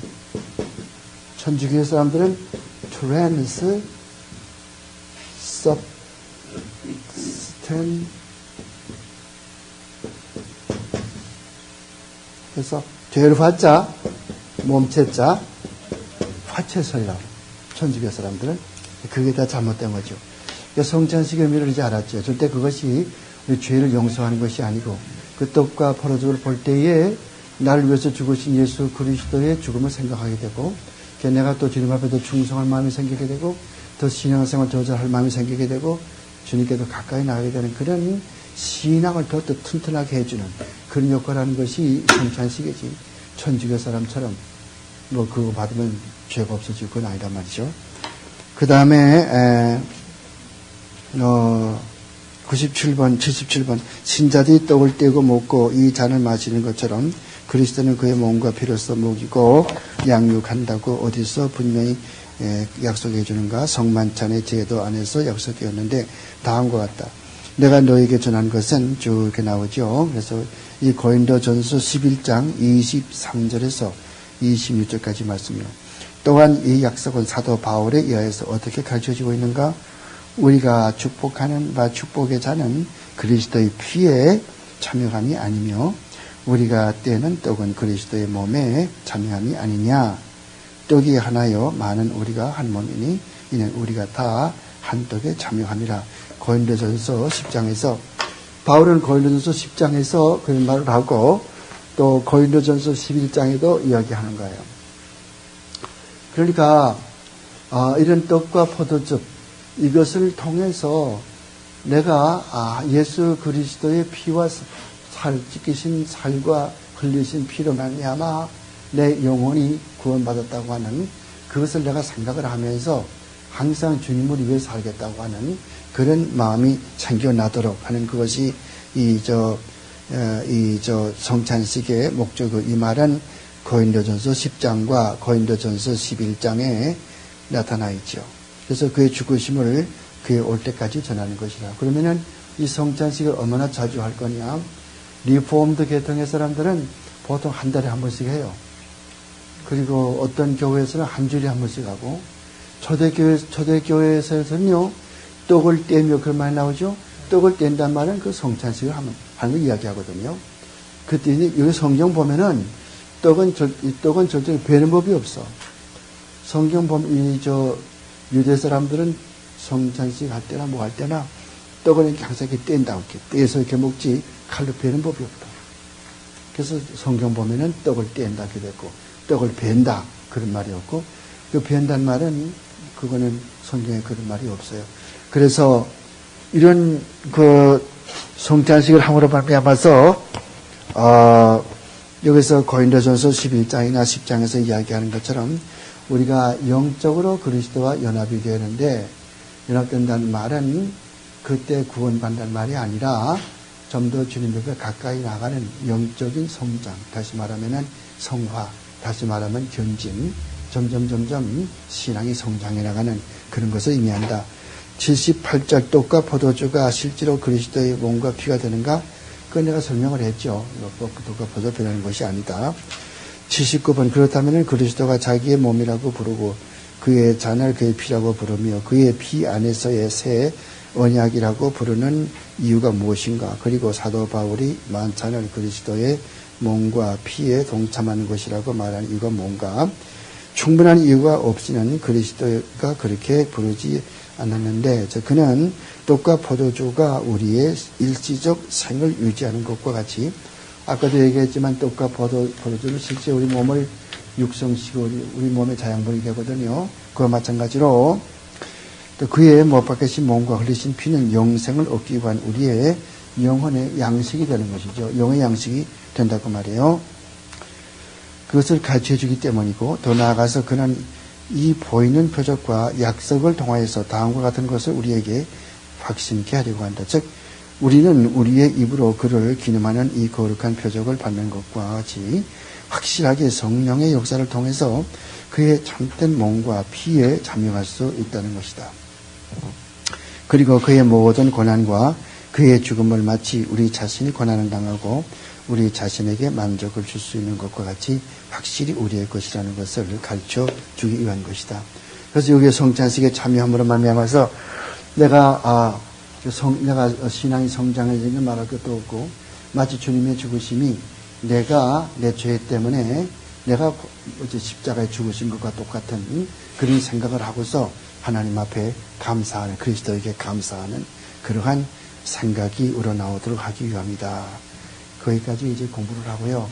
천주교 사람들은 그래서 되를 화자, 몸체자, 화채설이라고. 천주교 사람들은 그게 다 잘못된 거죠. 성찬식의 의미를 이제 알았죠. 절대 그것이 우리 죄를 용서하는 것이 아니고 그 떡과 포도즙을 볼 때에 나를 위해서 죽으신 예수 그리스도의 죽음을 생각하게 되고 내가 또 주님 앞에 더 충성할 마음이 생기게 되고 더 신앙생활 더 잘 할 마음이 생기게 되고 주님께도 가까이 나가게 되는 그런 신앙을 더 튼튼하게 해주는 그런 역할을 하는 것이 성찬식이지. 천주교 사람처럼 뭐 그거 받으면 죄가 없어지고 그건 아니란 말이죠. 그 다음에 97번, 77번 신자들이 떡을 떼고 먹고 이 잔을 마시는 것처럼 그리스도는 그의 몸과 피로써 먹이고 양육한다고 어디서 분명히 약속해 주는가? 성만찬의 제도 안에서 약속되었는데 다음과 같다. 내가 너에게 전한 것은 쭉 이렇게 나오죠. 그래서 이 고린도전서 11장 23절에서 26절까지 말씀이요. 또한 이 약속은 사도 바울에 의해서 어떻게 가르쳐지고 있는가? 우리가 축복하는 바 축복의 잔은 그리스도의 피에 참여함이 아니며 우리가 떼는 떡은 그리스도의 몸에 참여함이 아니냐. 떡이 하나요 많은 우리가 한 몸이니 이는 우리가 다 한 떡에 참여함이라. 고린도전서 10장에서 바울은 고린도전서 10장에서 그런 말을 하고 또 고린도전서 11장에도 이야기하는 거예요. 그러니까 이런 떡과 포도즙 이것을 통해서 내가 예수 그리스도의 피와 찢기신 살과 흘리신 피로 말미암아 내 영혼이 구원받았다고 하는 그것을 내가 생각을 하면서 항상 주님을 위해 살겠다고 하는 그런 마음이 생겨나도록 하는 그것이 이 성찬식의 목적이고 이 말은 고린도전서 10장과 고린도전서 11장에 나타나 있죠. 그래서 그의 죽으심을 그의 올 때까지 전하는 것이라. 그러면은 이 성찬식을 얼마나 자주 할 거냐? 리포엄드 계통의 사람들은 보통 한 달에 한 번씩 해요. 그리고 어떤 교회에서는 한 주일에 한 번씩 하고, 초대교회에서는요, 떡을 떼며 그런 말이 나오죠? 떡을 뗀단 말은 그 성찬식을 하는 걸 이야기하거든요. 그때 여기 성경 보면은 떡은 절대 베는 법이 없어. 성경 보면 유대 사람들은 성찬식 할 때나 뭐 할 때나 떡을 이렇게 항상 이렇게 뗀다고 이렇게 떼서 이렇게 먹지 칼로 베는 법이 없다. 그래서 성경 보면은 떡을 뗀다 이렇게 됐고 떡을 벤다 그런 말이 없고 그 벤다는 말은 그거는 성경에 그런 말이 없어요. 그래서 이런 그 성찬식을 함으로 말미암아서 여기서 고린도전서 11장이나 10장에서 이야기하는 것처럼 우리가 영적으로 그리스도와 연합이 되는데, 연합된다는 말은 그때 구원받는다는 말이 아니라 좀 더 주님에게 가까이 나가는 영적인 성장, 다시 말하면 성화, 다시 말하면 견진, 점점 신앙이 성장해 나가는 그런 것을 의미한다. 78절 떡과 포도주가 실제로 그리스도의 몸과 피가 되는가? 그건 내가 설명을 했죠. 떡과 포도주가 되는 것이 아니다. 79번 그렇다면 그리스도가 자기의 몸이라고 부르고 그의 잔을 그의 피라고 부르며 그의 피 안에서의 새 언약이라고 부르는 이유가 무엇인가? 그리고 사도 바울이 만찬을 그리스도의 몸과 피에 동참하는 것이라고 말하는 이유가 뭔가? 충분한 이유가 없이는 그리스도가 그렇게 부르지 않았는데, 그는 떡과 포도주가 우리의 일시적 생을 유지하는 것과 같이, 아까도 얘기했지만 떡과 포도주는 실제 우리 몸을 육성시키고 우리 몸의 자양분이 되거든요. 그와 마찬가지로 또 그의 못 박히신 몸과 흘리신 피는 영생을 얻기 위한 우리의 영혼의 양식이 되는 것이죠. 영의 양식이 된다고 말해요. 그것을 가르쳐 주기 때문이고, 더 나아가서 그는 이 보이는 표적과 약속을 통하여서 다음과 같은 것을 우리에게 확신케 하려고 한다. 즉 우리는 우리의 입으로 그를 기념하는 이 거룩한 표적을 받는 것과 같이 확실하게 성령의 역사를 통해서 그의 참된 몸과 피에 참여할 수 있다는 것이다. 그리고 그의 모든 고난과 그의 죽음을 마치 우리 자신이 고난을 당하고 우리 자신에게 만족을 줄 수 있는 것과 같이 확실히 우리의 것이라는 것을 가르쳐 주기 위한 것이다. 그래서 여기에 성찬식에 참여함으로 말미암아서 내가 신앙이 성장해지는 말할 것도 없고, 마치 주님의 죽으심이 내가 내 죄 때문에 내가 어제 십자가에 죽으신 것과 똑같은 그런 생각을 하고서 하나님 앞에 감사하는, 그리스도에게 감사하는 그러한 생각이 우러나오도록 하기 위함이다. 거기까지 이제 공부를 하고요.